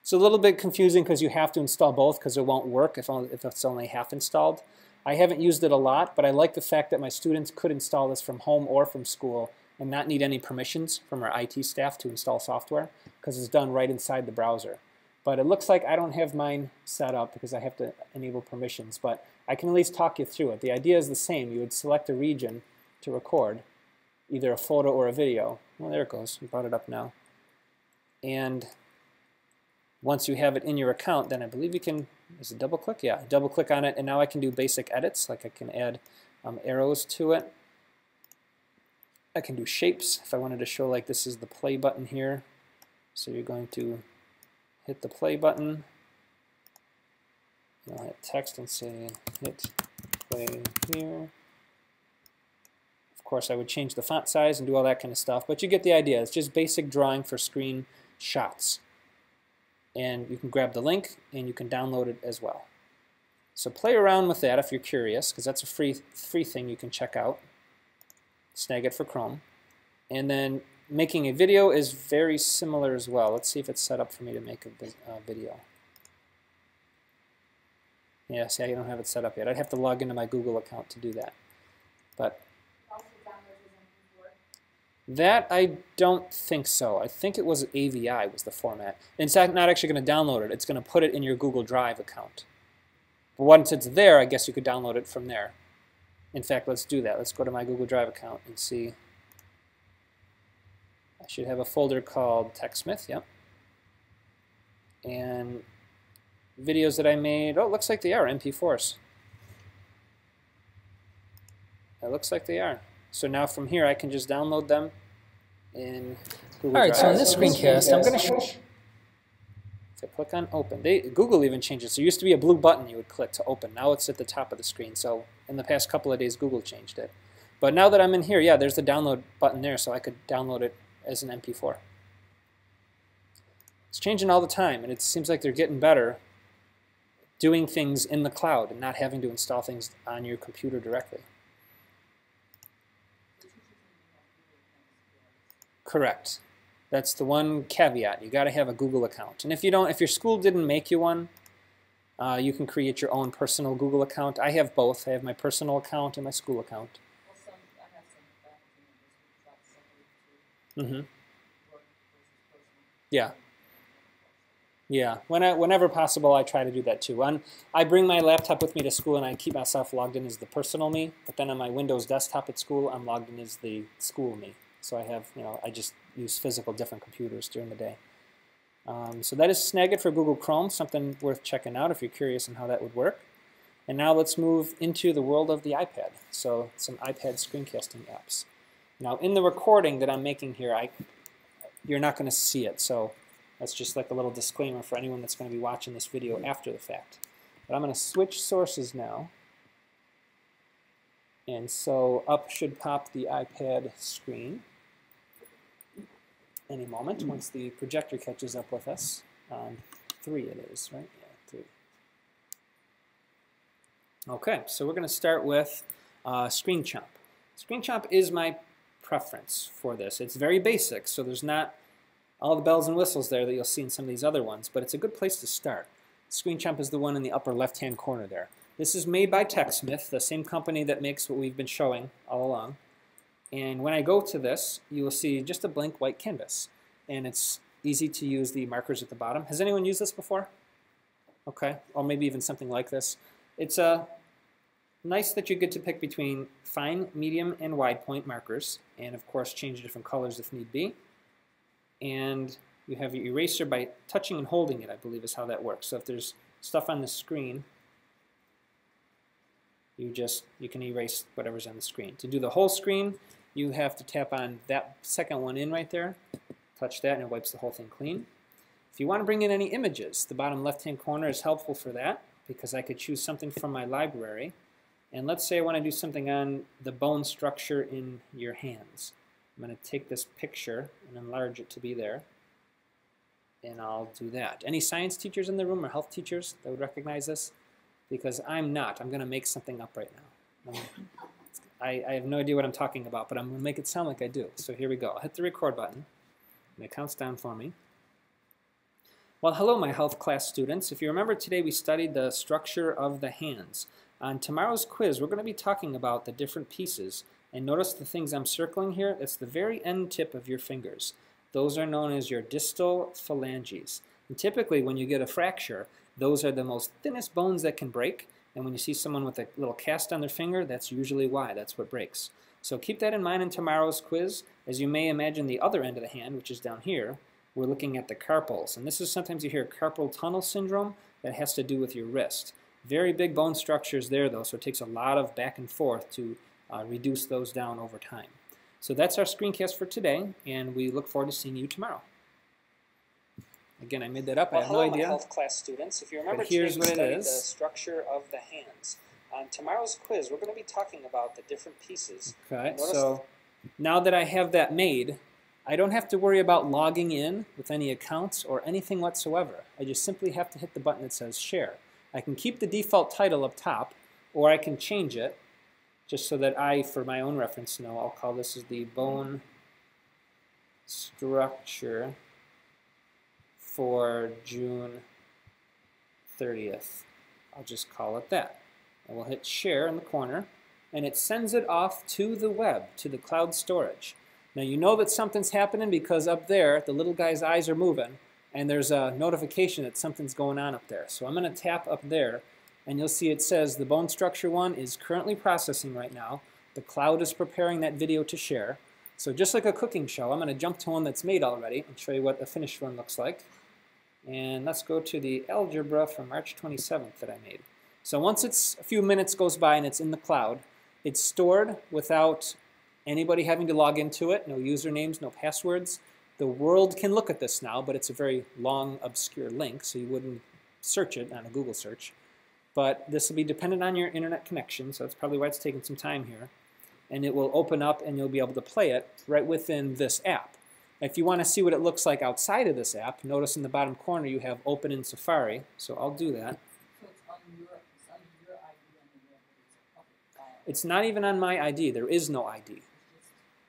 It's a little bit confusing because you have to install both because it won't work if it's only half installed. I haven't used it a lot, but I like the fact that my students could install this from home or from school and not need any permissions from our IT staff to install software because it's done right inside the browser. But it looks like I don't have mine set up because I have to enable permissions, but I can at least talk you through it. The idea is the same. You would select a region to record, either a photo or a video. Well, there it goes. We brought it up now. And once you have it in your account, then I believe you can, is it double click? Yeah, double click on it, and now I can do basic edits, like I can add arrows to it. I can do shapes if I wanted to show like this is the play button here. So you're going to hit the play button. And I'll hit text and say hit play here. Of course, I would change the font size and do all that kind of stuff, but you get the idea. It's just basic drawing for screen shots. And you can grab the link and you can download it as well. So play around with that if you're curious, because that's a free thing you can check out. Snagit for Chrome. And then making a video is very similar as well. Let's see if it's set up for me to make a video. Yeah, see, I don't have it set up yet. I'd have to log into my Google account to do that. But that I don't think so. I think it was AVI was the format. It's not actually going to download it. It's going to put it in your Google Drive account. But once it's there, I guess you could download it from there. In fact, let's do that. Let's go to my Google Drive account and see. I should have a folder called TechSmith, yep. And videos that I made, oh, it looks like they are MP4s. It looks like they are. So now from here I can just download them in Google Drive. All right, so in this screencast I'm going to show. So click on open. Google even changed it. So it used to be a blue button you would click to open. Now it's at the top of the screen. So in the past couple of days Google changed it. But now that I'm in here, yeah, there's the download button there, so I could download it as an MP4. It's changing all the time, and it seems like they're getting better doing things in the cloud and not having to install things on your computer directly. Correct. That's the one caveat. You got to have a Google account. And if you don't, if your school didn't make you one, you can create your own personal Google account. I have both. I have my personal account and my school account. Mm-hmm. Yeah. Yeah. Whenever possible, I try to do that too. I bring my laptop with me to school, and I keep myself logged in as the personal me. But then on my Windows desktop at school, I'm logged in as the school me. So I have, I just use physical different computers during the day. So that is Snagit for Google Chrome, something worth checking out if you're curious on how that would work. And now let's move into the world of the iPad. So some iPad screencasting apps. Now in the recording that I'm making here, you're not going to see it. So that's just like a little disclaimer for anyone that's going to be watching this video after the fact. But I'm going to switch sources now. And so up should pop the iPad screen any moment once the projector catches up with us. 3 it is, right? Yeah, 3. Okay, so we're going to start with Screenchomp. Screenchomp is my preference for this. It's very basic, so there's not all the bells and whistles there that you'll see in some of these other ones, but it's a good place to start. Screenchomp is the one in the upper left-hand corner there. This is made by TechSmith, the same company that makes what we've been showing all along. And when I go to this, you will see just a blank white canvas. And it's easy to use the markers at the bottom. Has anyone used this before? Okay, or maybe even something like this. It's nice that you get to pick between fine, medium, and wide point markers. And of course, change different colors if need be. And you have your eraser by touching and holding it, I believe is how that works. So if there's stuff on the screen, you can erase whatever's on the screen. To do the whole screen, you have to tap on that second one in right there, touch that, and it wipes the whole thing clean. If you want to bring in any images, the bottom left-hand corner is helpful for that because I could choose something from my library. And let's say I want to do something on the bone structure in your hands. I'm going to take this picture and enlarge it to be there. And I'll do that. Any science teachers in the room or health teachers that would recognize this? Because I'm not. I'm going to make something up right now. I have no idea what I'm talking about, but I'm going to make it sound like I do. So here we go. I'll hit the record button, and it counts down for me. Well, hello, my health class students. If you remember, today we studied the structure of the hands. On tomorrow's quiz, we're going to be talking about the different pieces. And notice the things I'm circling here. That's the very end tip of your fingers. Those are known as your distal phalanges. And typically, when you get a fracture, those are the most thinnest bones that can break. And when you see someone with a little cast on their finger, that's usually why. That's what breaks. So keep that in mind in tomorrow's quiz. As you may imagine the other end of the hand, which is down here, we're looking at the carpals. And this is sometimes you hear carpal tunnel syndrome. That has to do with your wrist. Very big bone structures there, though, so it takes a lot of back and forth to reduce those down over time. So that's our screencast for today, and we look forward to seeing you tomorrow. Again, I made that up. I have no idea. Health class students, if you remember, here's what it is. The structure of the hands. On tomorrow's quiz, we're going to be talking about the different pieces. Okay, so now that I have that made, I don't have to worry about logging in with any accounts or anything whatsoever. I just simply have to hit the button that says Share. I can keep the default title up top, or I can change it, just so that I, for my own reference, know. I'll call this as the bone structure for June 30th. I'll just call it that. And we'll hit Share in the corner, and it sends it off to the web, to the cloud storage. Now you know that something's happening because up there, the little guy's eyes are moving, and there's a notification that something's going on up there. So I'm going to tap up there, and you'll see it says the bone structure one is currently processing right now. The cloud is preparing that video to share. So just like a cooking show, I'm going to jump to one that's made already and show you what the finished one looks like. And let's go to the algebra from March 27th that I made. So once it's a few minutes goes by and it's in the cloud, it's stored without anybody having to log into it, no usernames, no passwords. The world can look at this now, but it's a very long, obscure link, so you wouldn't search it on a Google search. But this will be dependent on your internet connection, so that's probably why it's taking some time here. and it will open up and you'll be able to play it right within this app. If you want to see what it looks like outside of this app, notice in the bottom corner you have Open in Safari, so I'll do that. It's not even on my ID. There is no ID.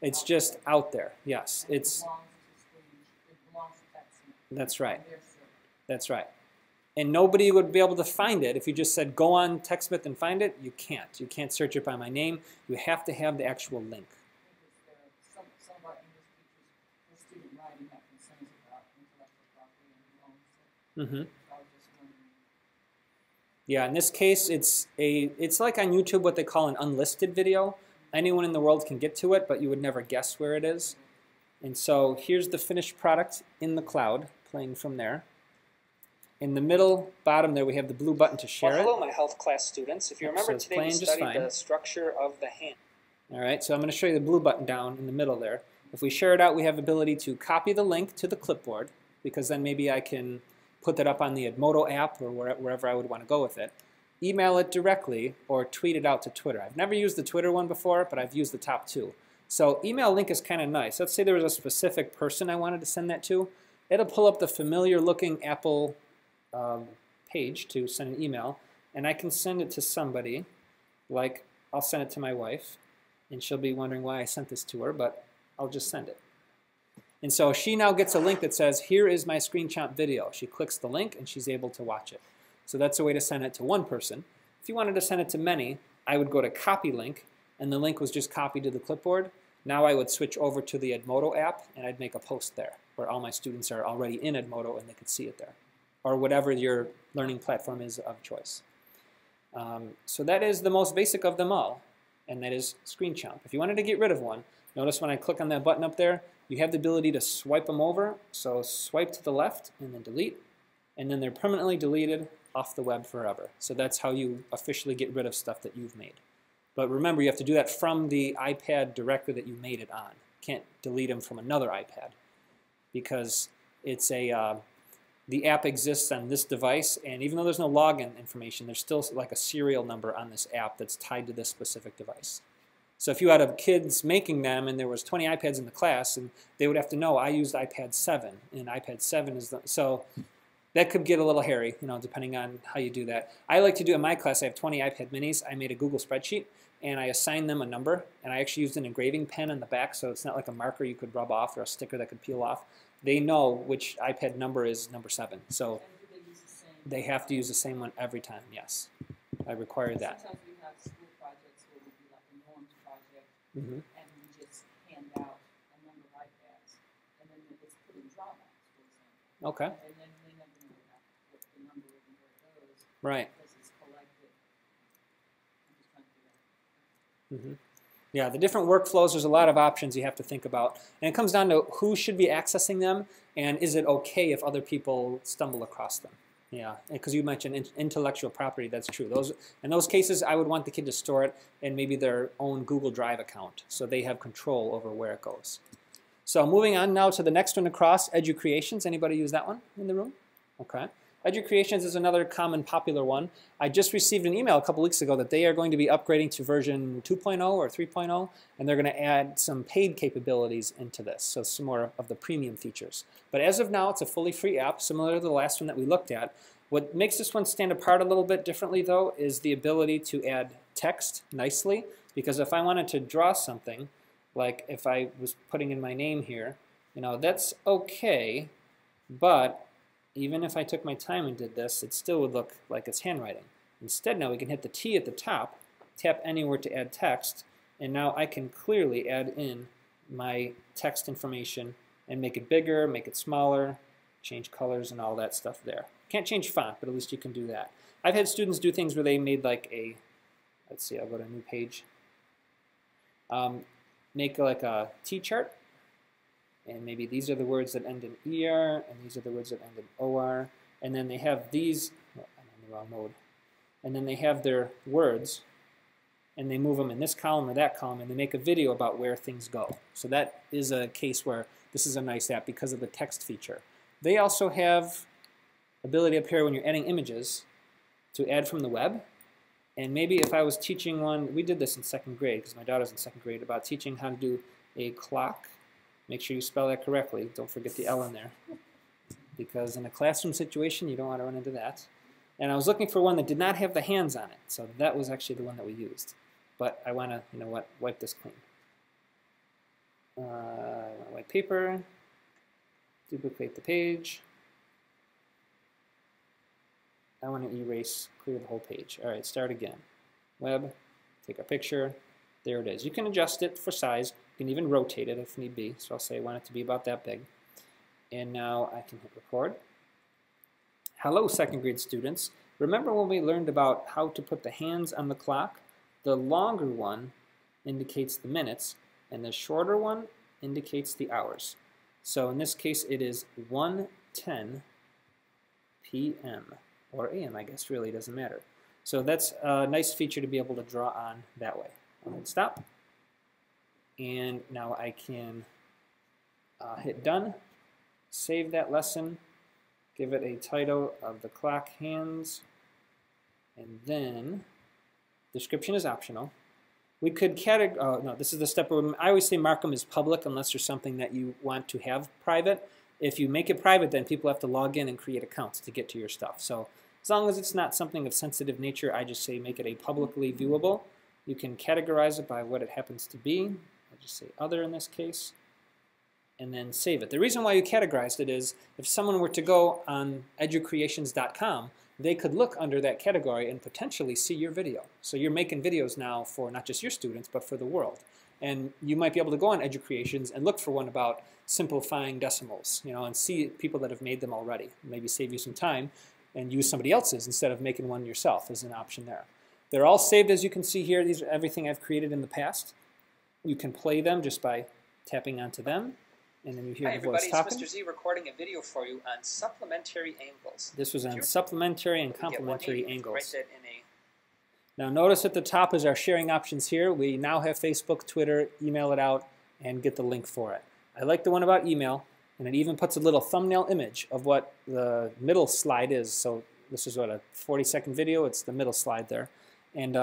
It's just out there. Yes, that's right. That's right. And nobody would be able to find it if you just said go on TechSmith and find it. You can't. You can't search it by my name. You have to have the actual link. Mm-hmm. Yeah, in this case, it's like on YouTube what they call an unlisted video. Anyone in the world can get to it, but you would never guess where it is. And so here's the finished product in the cloud, playing from there. In the middle bottom there, we have the blue button to share it. Hello, my health class students. If you remember today, we studied the structure of the hand. All right, so I'm going to show you the blue button down in the middle there. If we share it out, we have the ability to copy the link to the clipboard, because then maybe I can put that up on the Edmodo app or wherever I would want to go with it. Email it directly or tweet it out to Twitter. I've never used the Twitter one before, but I've used the top two. So email link is kind of nice. Let's say there was a specific person I wanted to send that to. It'll pull up the familiar looking Apple page to send an email, and I can send it to somebody. Like, I'll send it to my wife, and she'll be wondering why I sent this to her, but I'll just send it. And so she now gets a link that says, here is my screenshot video. She clicks the link and she's able to watch it. So that's a way to send it to one person. If you wanted to send it to many, I would go to copy link, and the link was just copied to the clipboard. Now I would switch over to the Edmodo app and I'd make a post there where all my students are already in Edmodo and they could see it there. Or whatever your learning platform is of choice. So that is the most basic of them all, and that is Screenchomp. If you wanted to get rid of one, notice when I click on that button up there, you have the ability to swipe them over. So swipe to the left and then delete, and then they're permanently deleted off the web forever. So that's how you officially get rid of stuff that you've made. But remember, you have to do that from the iPad directly that you made it on. You can't delete them from another iPad because it's the app exists on this device, and even though there's no login information, there's still like a serial number on this app that's tied to this specific device. So if you had kids making them and there was 20 iPads in the class, and they would have to know I used iPad 7, and iPad 7 is the, so that could get a little hairy, you know, depending on how you do that. I like to do in my class, I have 20 iPad minis. I made a Google spreadsheet, and I assigned them a number, and I actually used an engraving pen on the back, so it's not like a marker you could rub off or a sticker that could peel off. They know which iPad number is number 7, so they have to use the same one every time, yes. I require that. Sometimes we have school projects where we do like a norms project, Mm-hmm. and we just hand out a number of iPads, and then it's put in Dropbox, for example. Okay. And then they never know what the number is and where it goes. Right. Because it's collected. I'm just trying to do that. Mm-hmm. Yeah, the different workflows, there's a lot of options you have to think about. And it comes down to who should be accessing them, and is it okay if other people stumble across them? Yeah, because you mentioned intellectual property, that's true. In those cases, I would want the kid to store it in maybe their own Google Drive account, so they have control over where it goes. So moving on now to the next one across, EduCreations. Anybody use that one in the room? Okay. EduCreations is another common popular one. I just received an email a couple weeks ago that they are going to be upgrading to version 2.0 or 3.0, and they're going to add some paid capabilities into this, so some more of the premium features. But as of now, it's a fully free app, similar to the last one that we looked at. What makes this one stand apart a little bit differently, though, is the ability to add text nicely, because if I wanted to draw something, like if I was putting in my name here, you know, that's okay, but even if I took my time and did this, it still would look like it's handwriting. Instead, now we can hit the T at the top, tap anywhere to add text, and now I can clearly add in my text information and make it bigger, make it smaller, change colors and all that stuff there. Can't change font, but at least you can do that. I've had students do things where they made like a, let's see, I'll go to a new page, make like a T-chart. And maybe these are the words that end in ER, and these are the words that end in OR. And then they have these, oh, I'm in the wrong mode. And then they have their words, and they move them in this column or that column, and they make a video about where things go. So that is a case where this is a nice app because of the text feature. They also have ability up here when you're adding images to add from the web. And maybe if I was teaching one, we did this in 2nd grade because my daughter's in 2nd grade, about teaching how to do a clock. Make sure you spell that correctly. Don't forget the L in there. Because in a classroom situation, you don't want to run into that. And I was looking for one that did not have the hands on it. So that was actually the one that we used. But I want to, you know what, wipe this clean. White paper, duplicate the page. I want to erase, clear the whole page. All right, start again. Web, take a picture. There it is. You can adjust it for size. You can even rotate it if need be. So I'll say I want it to be about that big. And now I can hit record. Hello, 2nd grade students. Remember when we learned about how to put the hands on the clock? The longer one indicates the minutes, and the shorter one indicates the hours. So in this case, it is 1:10 p.m. or a.m. I guess, really doesn't matter. So that's a nice feature to be able to draw on that way. I'll hit stop. And now I can hit done, save that lesson, give it a title of the clock hands, and then description is optional. We could no, this is the step where I always say mark them as public unless there's something that you want to have private. If you make it private, then people have to log in and create accounts to get to your stuff. So as long as it's not something of sensitive nature, I just say make it a publicly viewable. You can categorize it by what it happens to be. I'll just say other in this case, and then save it. The reason why you categorized it is if someone were to go on educreations.com, they could look under that category and potentially see your video. So you're making videos now for not just your students, but for the world. And you might be able to go on Educreations and look for one about simplifying decimals, you know, and see people that have made them already. Maybe save you some time and use somebody else's instead of making one yourself as an option there. They're all saved, as you can see here. These are everything I've created in the past. You can play them just by tapping onto them. And then you hear the voice talking. It's Mr. Z recording a video for you on supplementary angles. This was on supplementary and complementary angles. Now notice at the top is our sharing options here. We now have Facebook, Twitter, email it out, and get the link for it. I like the one about email, and it even puts a little thumbnail image of what the middle slide is. So this is what, a 40-second video? It's the middle slide there. And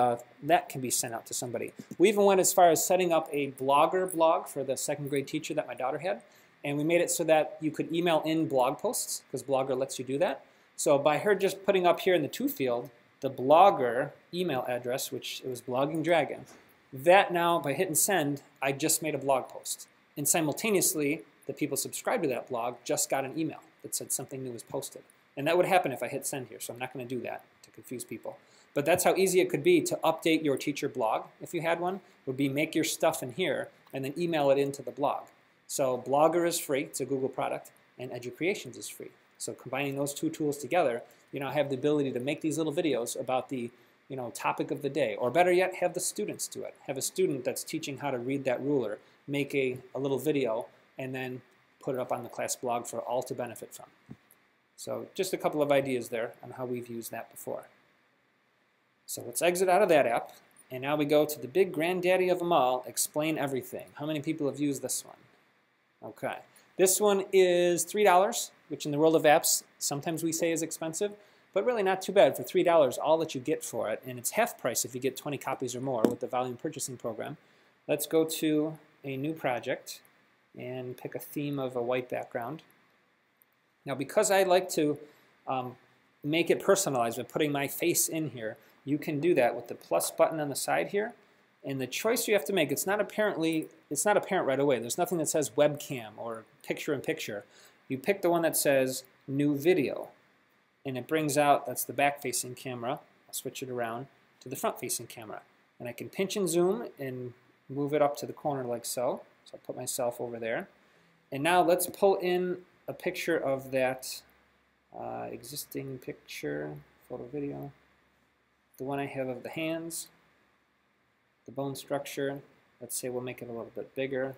that can be sent out to somebody. We even went as far as setting up a Blogger blog for the 2nd grade teacher that my daughter had. And we made it so that you could email in blog posts, because Blogger lets you do that. So by her just putting up here in the to field, the Blogger email address, which it was Blogging Dragon, that now, by hitting send, I just made a blog post. And simultaneously, the people subscribed to that blog just got an email that said something new was posted. And that would happen if I hit send here, so I'm not going to do that to confuse people. But that's how easy it could be to update your teacher blog, if you had one, would be make your stuff in here and then email it into the blog. So Blogger is free, it's a Google product, and Educreations is free. So combining those two tools together, you now have the ability to make these little videos about the topic of the day, or better yet, have the students do it. Have a student that's teaching how to read that ruler, make a little video, and then put it up on the class blog for all to benefit from. So just a couple of ideas there on how we've used that before. So let's exit out of that app, and now we go to the big granddaddy of them all, Explain Everything. How many people have used this one? Okay. This one is $3, which in the world of apps, sometimes we say is expensive, but really not too bad. For $3, all that you get for it, and it's half price if you get 20 copies or more with the volume purchasing program. Let's go to a new project and pick a theme of a white background. Now, because I like to make it personalized by putting my face in here, you can do that with the plus button on the side here. And the choice you have to make, it's not apparent right away. There's nothing that says webcam or picture-in-picture. You pick the one that says new video. And it brings out, that's the back-facing camera. I'll switch it around to the front-facing camera. And I can pinch and zoom and move it up to the corner like so. So I'll put myself over there. And now let's pull in a picture of that existing picture, photo video. The one I have of the hands, the bone structure. Let's say we'll make it a little bit bigger.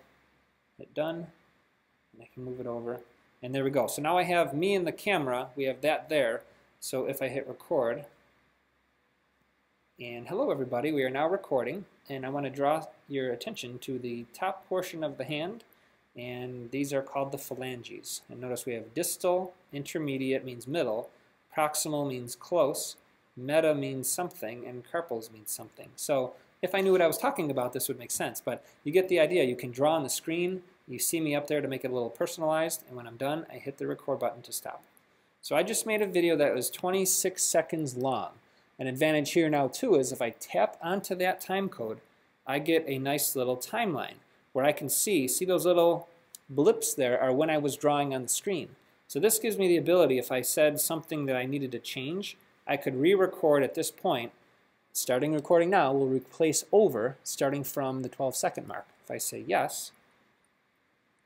Hit done, and I can move it over. And there we go. So now I have me and the camera. We have that there. So if I hit record, and hello everybody, we are now recording. And I want to draw your attention to the top portion of the hand. And these are called the phalanges. And notice we have distal, intermediate means middle, proximal means close, meta means something and carpals means something. So if I knew what I was talking about, this would make sense. But you get the idea. You can draw on the screen. You see me up there to make it a little personalized. And when I'm done, I hit the record button to stop. So I just made a video that was 26 seconds long. An advantage here now, too, is if I tap onto that time code, I get a nice little timeline where I can see those little blips there are when I was drawing on the screen. So this gives me the ability, if I said something that I needed to change, I could re-record at this point. Starting recording now will replace over starting from the 12-second mark. If I say yes,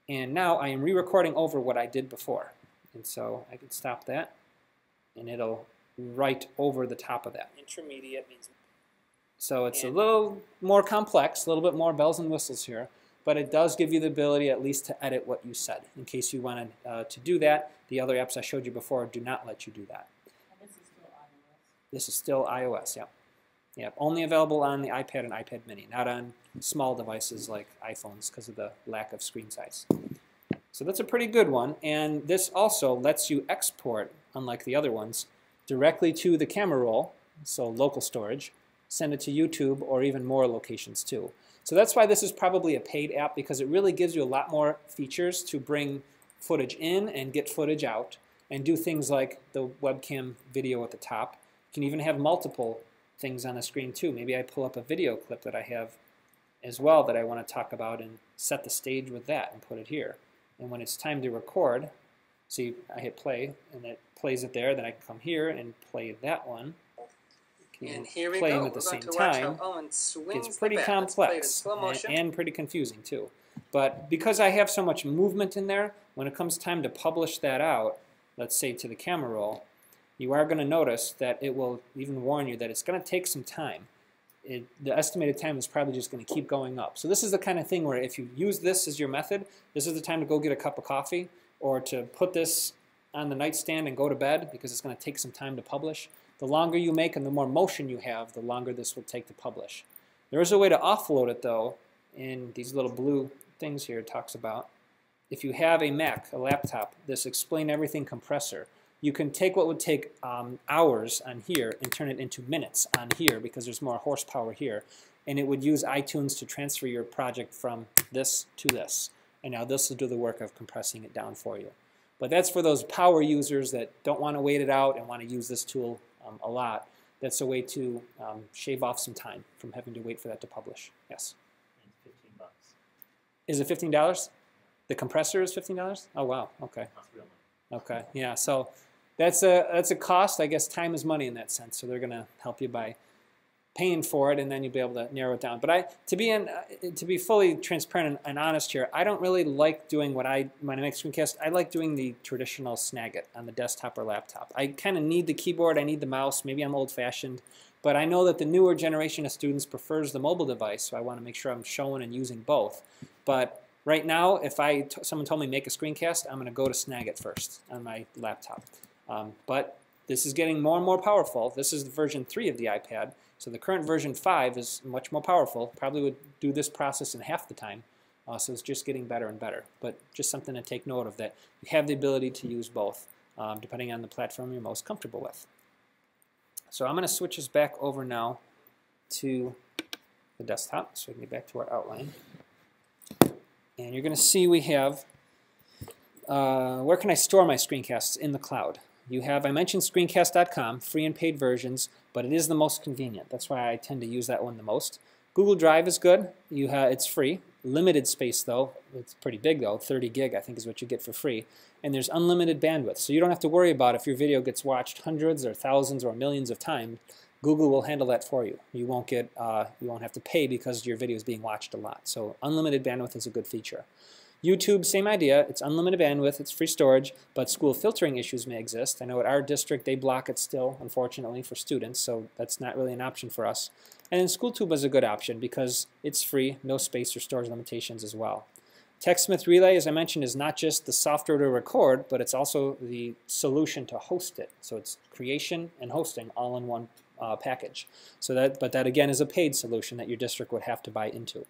and now I am re-recording over what I did before. And so I can stop that, and it'll write over the top of that. Intermediate means. So it's a little more complex, a little bit more bells and whistles here, but it does give you the ability at least to edit what you said. In case you wanted to do that, the other apps I showed you before do not let you do that. And this is still iOS? This is still iOS, yeah. Yeah, only available on the iPad and iPad mini, not on small devices like iPhones because of the lack of screen size. So that's a pretty good one, and this also lets you export, unlike the other ones, directly to the camera roll, so local storage, send it to YouTube or even more locations too. So that's why this is probably a paid app, because it really gives you a lot more features to bring footage in and get footage out and do things like the webcam video at the top. You can even have multiple things on the screen too. Maybe I pull up a video clip that I have as well that I want to talk about and set the stage with that and put it here. And when it's time to record, see, I hit play and it plays it there. Then I can come here and play that one. And here we play go. them at the same Watch how time. Owen swings It's pretty the bat. complex and pretty confusing too. But because I have so much movement in there, when it comes time to publish that out, let's say to the camera roll, you are going to notice that it will even warn you that it's going to take some time. The estimated time is probably just going to keep going up. So this is the kind of thing where if you use this as your method, this is the time to go get a cup of coffee or to put this on the nightstand and go to bed, because it's going to take some time to publish. The longer you make and the more motion you have, the longer this will take to publish. There is a way to offload it though, in these little blue things here it talks about. If you have a Mac, a laptop, this Explain Everything compressor, you can take what would take hours on here and turn it into minutes on here, because there's more horsepower here. And it would use iTunes to transfer your project from this to this. And now this will do the work of compressing it down for you. But that's for those power users that don't want to wait it out and want to use this tool a lot. That's a way to shave off some time from having to wait for that to publish. Yes? It's $15. Is it $15? The compressor is $15? Oh, wow. Okay. That's real money. Okay. Yeah. So that's a cost. I guess time is money in that sense. So they're going to help you by paying for it, and then you'll be able to narrow it down. But to be fully transparent and honest here, I don't really like doing when I make screencast. I like doing the traditional Snagit on the desktop or laptop. I kind of need the keyboard. I need the mouse. Maybe I'm old-fashioned, but I know that the newer generation of students prefers the mobile device, so I want to make sure I'm showing and using both. But right now, if someone told me make a screencast, I'm going to go to Snagit first on my laptop. But this is getting more and more powerful. This is version 3 of the iPad. So the current version 5 is much more powerful. Probably would do this process in half the time. So it's just getting better and better. But just something to take note of, that you have the ability to use both, depending on the platform you're most comfortable with. So I'm going to switch us back over now to the desktop so we can get back to our outline. And you're going to see we have, where can I store my screencasts? In the cloud. You have, I mentioned Screencast.com, free and paid versions, but it is the most convenient. That's why I tend to use that one the most. Google Drive is good. It's free. Limited space though. It's pretty big though. 30 gig I think is what you get for free. And there's unlimited bandwidth. So you don't have to worry about if your video gets watched hundreds or thousands or millions of times. Google will handle that for you. You won't have to pay because your video is being watched a lot. So unlimited bandwidth is a good feature. YouTube, same idea. It's unlimited bandwidth, it's free storage, but school filtering issues may exist. I know at our district they block it still, unfortunately, for students, so that's not really an option for us. And then SchoolTube is a good option because it's free, no space or storage limitations as well. TechSmith Relay, as I mentioned, is not just the software to record, but it's also the solution to host it. So it's creation and hosting all in one package. But that again is a paid solution that your district would have to buy into.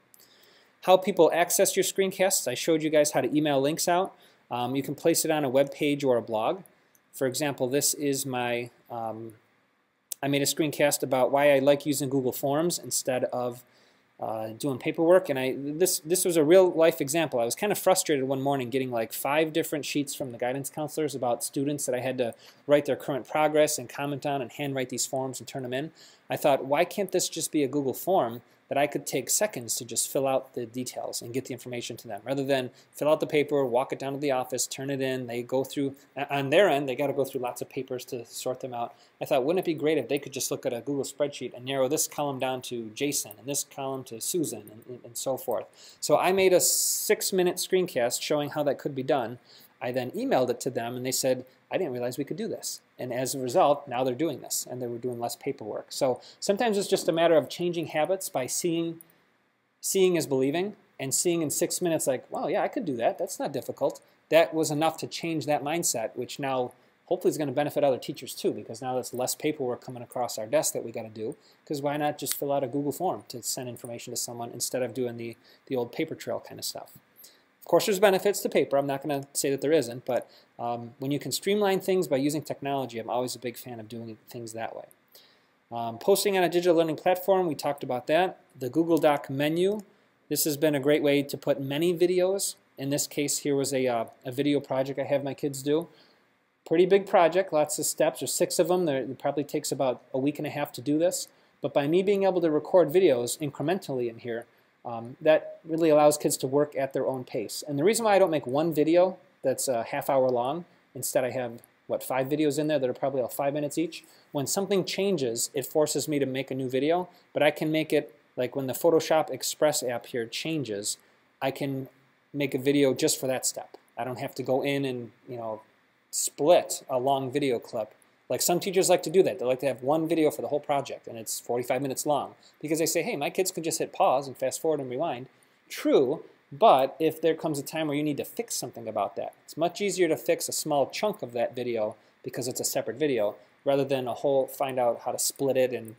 How people access your screencasts, I showed you guys how to email links out. You can place it on a web page or a blog. For example, this is my I made a screencast about why I like using Google Forms instead of doing paperwork, and this was a real life example. I was kind of frustrated one morning getting like 5 different sheets from the guidance counselors about students that I had to write their current progress and comment on and handwrite these forms and turn them in. I thought, why can't this just be a Google form that I could take seconds to just fill out the details and get the information to them, rather than fill out the paper, walk it down to the office, turn it in. They go through, on their end, they got to go through lots of papers to sort them out. I thought, wouldn't it be great if they could just look at a Google spreadsheet and narrow this column down to Jason and this column to Susan and so forth. So I made a 6-minute screencast showing how that could be done. I then emailed it to them, and they said, I didn't realize we could do this. And as a result, now they're doing this, and they were doing less paperwork. So sometimes it's just a matter of changing habits by seeing is believing, and seeing in 6 minutes like, wow, yeah, I could do that. That's not difficult. That was enough to change that mindset, which now hopefully is going to benefit other teachers too, because now there's less paperwork coming across our desk that we got to do. Because why not just fill out a Google form to send information to someone instead of doing the old paper trail kind of stuff? Of course, there's benefits to paper. I'm not going to say that there isn't, but when you can streamline things by using technology, I'm always a big fan of doing things that way. Posting on a digital learning platform, we talked about that. The Google Doc menu, this has been a great way to put many videos. In this case, here was a video project I have my kids do. Pretty big project, lots of steps. There's 6 of them. It probably takes about a week and a half to do this. But by me being able to record videos incrementally in here, that really allows kids to work at their own pace. And the reason why I don't make one video that's a half-hour long, instead I have, what, 5 videos in there that are probably all 5 minutes each. When something changes, it forces me to make a new video, but I can make it, like when the Photoshop Express app here changes, I can make a video just for that step. I don't have to go in and, split a long video clip. Like some teachers like to do that. They like to have one video for the whole project, and it's 45 minutes long, because they say, hey, my kids can just hit pause and fast forward and rewind. True, but if there comes a time where you need to fix something about that, it's much easier to fix a small chunk of that video because it's a separate video, rather than find out how to split it and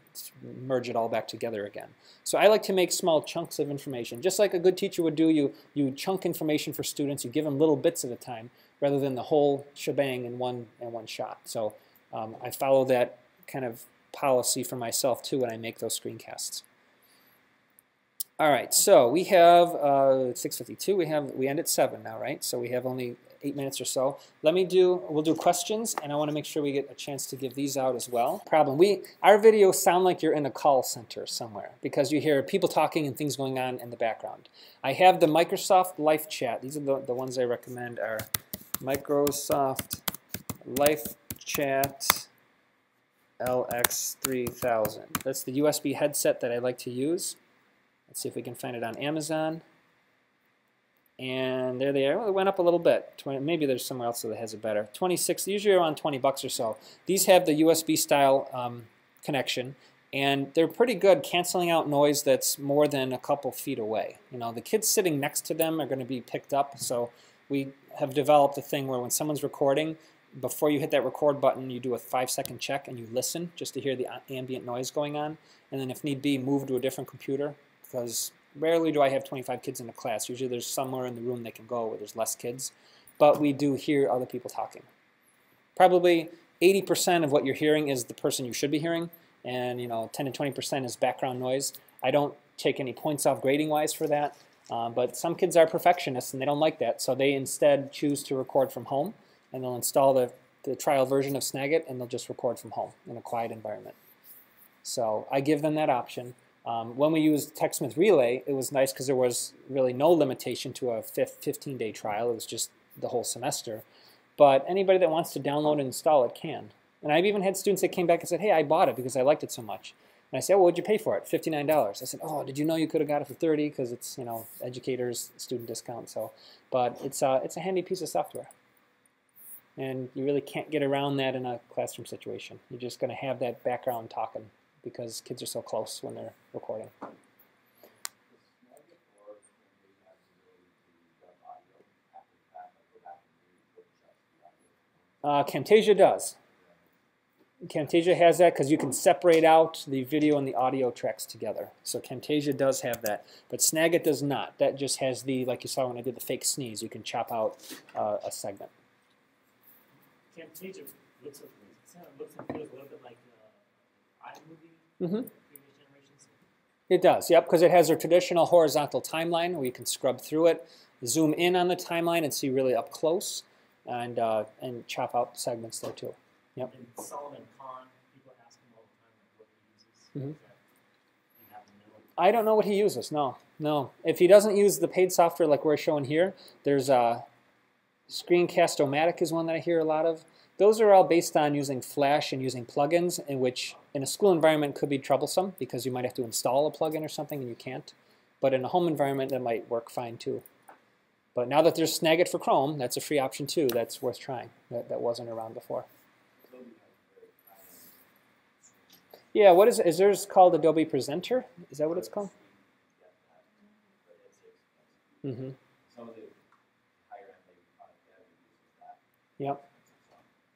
merge it all back together again. So I like to make small chunks of information. Just like a good teacher would do, you chunk information for students, you give them little bits at a time, rather than the whole shebang in one shot. So I follow that kind of policy for myself too when I make those screencasts. All right, so we have 6:52. We end at 7 now, right? So we have only 8 minutes or so. We'll do questions, and I want to make sure we get a chance to give these out as well. Our videos sound like you're in a call center somewhere, because you hear people talking and things going on in the background. I have the Microsoft Live Chat. These are the ones I recommend are Microsoft Live Chat LX3000. That's the USB headset that I like to use. Let's see if we can find it on Amazon. And there they are. Well, it went up a little bit. Maybe there's somewhere else that has it better. 26, usually around 20 bucks or so. These have the USB style connection, and they're pretty good canceling out noise that's more than a couple feet away. The kids sitting next to them are going to be picked up, so we have developed a thing where when someone's recording, before you hit that record button, you do a 5-second check and you listen just to hear the ambient noise going on, and then if need be, move to a different computer, because rarely do I have 25 kids in a class. Usually there's somewhere in the room they can go where there's less kids, but we do hear other people talking. Probably 80% of what you're hearing is the person you should be hearing, and 10 to 20% is background noise. I don't take any points off grading-wise for that, but some kids are perfectionists and they don't like that, so they instead choose to record from home, and they'll install the trial version of Snagit, and they'll just record from home in a quiet environment. So I give them that option. When we used TechSmith Relay, it was nice because there was really no limitation to a 15-day trial. It was just the whole semester. But anybody that wants to download and install it can. And I've even had students that came back and said, hey, I bought it because I liked it so much. And I said, well, what'd you pay for it? $59. I said, oh, did you know you could have got it for $30 because it's, educators, student discount. But it's a handy piece of software. And you really can't get around that in a classroom situation. You're just going to have that background talking because kids are so close when they're recording. Camtasia does. Camtasia has that because you can separate out the video and the audio tracks together. So Camtasia does have that, but Snagit does not. That just has the, like you saw when I did the fake sneeze, you can chop out a segment. Camtasia looks and feels a little bit like Mm-hmm. It does, yep, because it has a traditional horizontal timeline where you can scrub through it, zoom in on the timeline and see really up close, and chop out segments there too. Yep. And Solomon Khan, people ask him all the time what he uses. Mm-hmm. I don't know what he uses. No. If he doesn't use the paid software like we're showing here, there's Screencast-O-Matic is one that I hear a lot of. Those are all based on using Flash and using plugins, in which in a school environment could be troublesome because you might have to install a plugin or something and you can't. But in a home environment, that might work fine too. But now that there's Snagit for Chrome, that's a free option too. That's worth trying. That wasn't around before. Yeah, what is theirs called Adobe Presenter? Is that what it's called? Mm-hmm. Yep.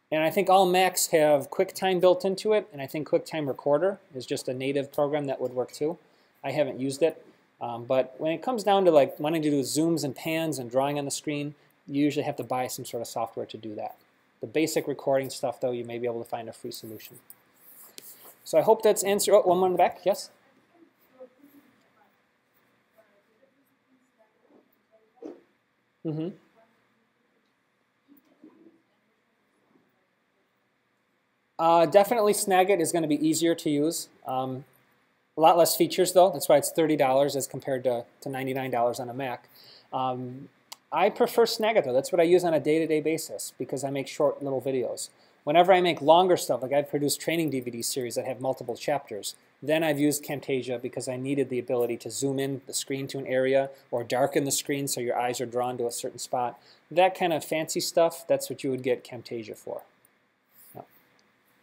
And I think all Macs have QuickTime built into it, and I think QuickTime Recorder is just a native program that would work too. I haven't used it, but when it comes down to like wanting to do zooms and pans and drawing on the screen, you usually have to buy some sort of software to do that. The basic recording stuff, though, you may be able to find a free solution. So I hope that's answered. Oh, one more in the back. Yes? Mm-hmm. Definitely Snagit is going to be easier to use. A lot less features, though. That's why it's $30 as compared to $99 on a Mac. I prefer Snagit, though. That's what I use on a day-to-day basis because I make short little videos. Whenever I make longer stuff, like I've produced training DVD series that have multiple chapters, then I've used Camtasia because I needed the ability to zoom in the screen to an area or darken the screen so your eyes are drawn to a certain spot. That kind of fancy stuff, that's what you would get Camtasia for. No.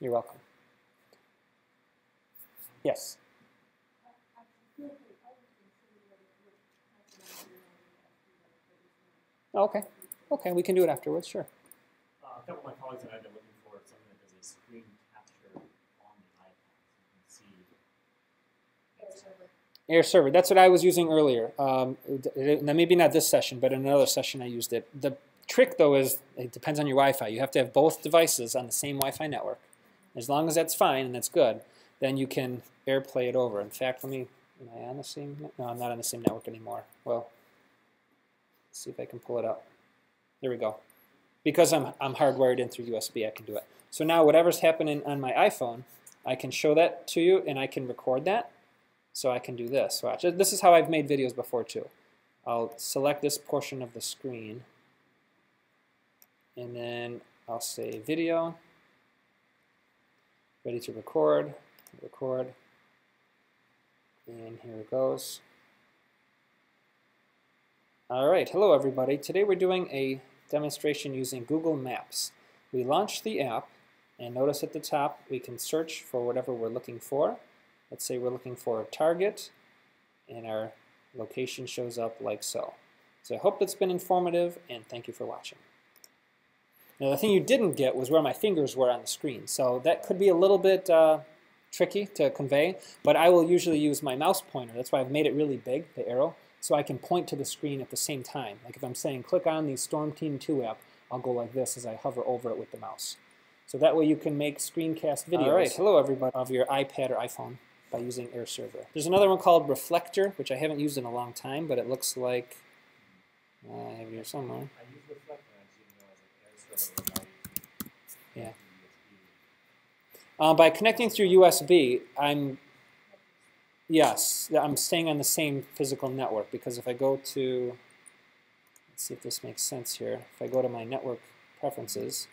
You're welcome. Yes? Okay. Okay, we can do it afterwards, sure. A couple of my colleagues and I have been looking for something that does a screen capture on the iPad so you can see. Air server. That's what I was using earlier. Maybe not this session, but in another session I used it. The trick, though, is it depends on your Wi-Fi. You have to have both devices on the same Wi-Fi network. As long as that's fine and that's good, then you can AirPlay it over. In fact, am I on the same? No, I'm not on the same network anymore. Well, let's see if I can pull it up. There we go. Because I'm hardwired in through USB, I can do it. So now whatever's happening on my iPhone, I can show that to you and I can record that. So I can do this. Watch. This is how I've made videos before too. I'll select this portion of the screen and then I'll say video, ready to record, and here it goes. All right, hello everybody. Today we're doing a demonstration using Google Maps. We launched the app and notice at the top we can search for whatever we're looking for. Let's say we're looking for a Target and our location shows up like so. So I hope that's been informative and thank you for watching. Now the thing you didn't get was where my fingers were on the screen. So that could be a little bit tricky to convey, but I will usually use my mouse pointer. That's why I've made it really big, the arrow, so I can point to the screen at the same time. Like if I'm saying click on the Storm Team 2 app, I'll go like this as I hover over it with the mouse. So that way you can make screencast videos. All right, hello everybody, of your iPad or iPhone by using Air Server. There's another one called Reflector, which I haven't used in a long time, but it looks like I have it here somewhere. I use Reflector, I didn't realize that Air Server Yeah. By connecting through USB, I'm staying on the same physical network because if I go to, let's see if this makes sense here. If I go to my network preferences,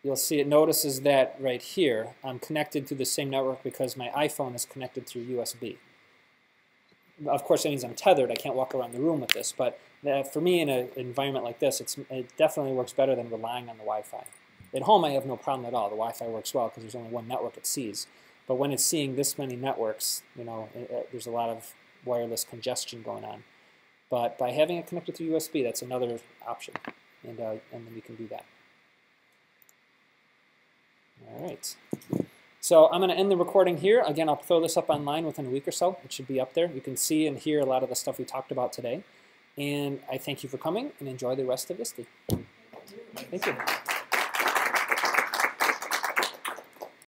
you'll see it notices that right here I'm connected to the same network because my iPhone is connected through USB. Of course, that means I'm tethered. I can't walk around the room with this, but for me in an environment like this, it definitely works better than relying on the Wi-Fi. At home, I have no problem at all. The Wi-Fi works well because there's only one network it sees. But when it's seeing this many networks, you know, there's a lot of wireless congestion going on. But by having it connected to USB, that's another option, and then you can do that. All right. So I'm going to end the recording here. Again, I'll throw this up online within a week or so. It should be up there. You can see and hear a lot of the stuff we talked about today. And I thank you for coming and enjoy the rest of ISTE. Thank you.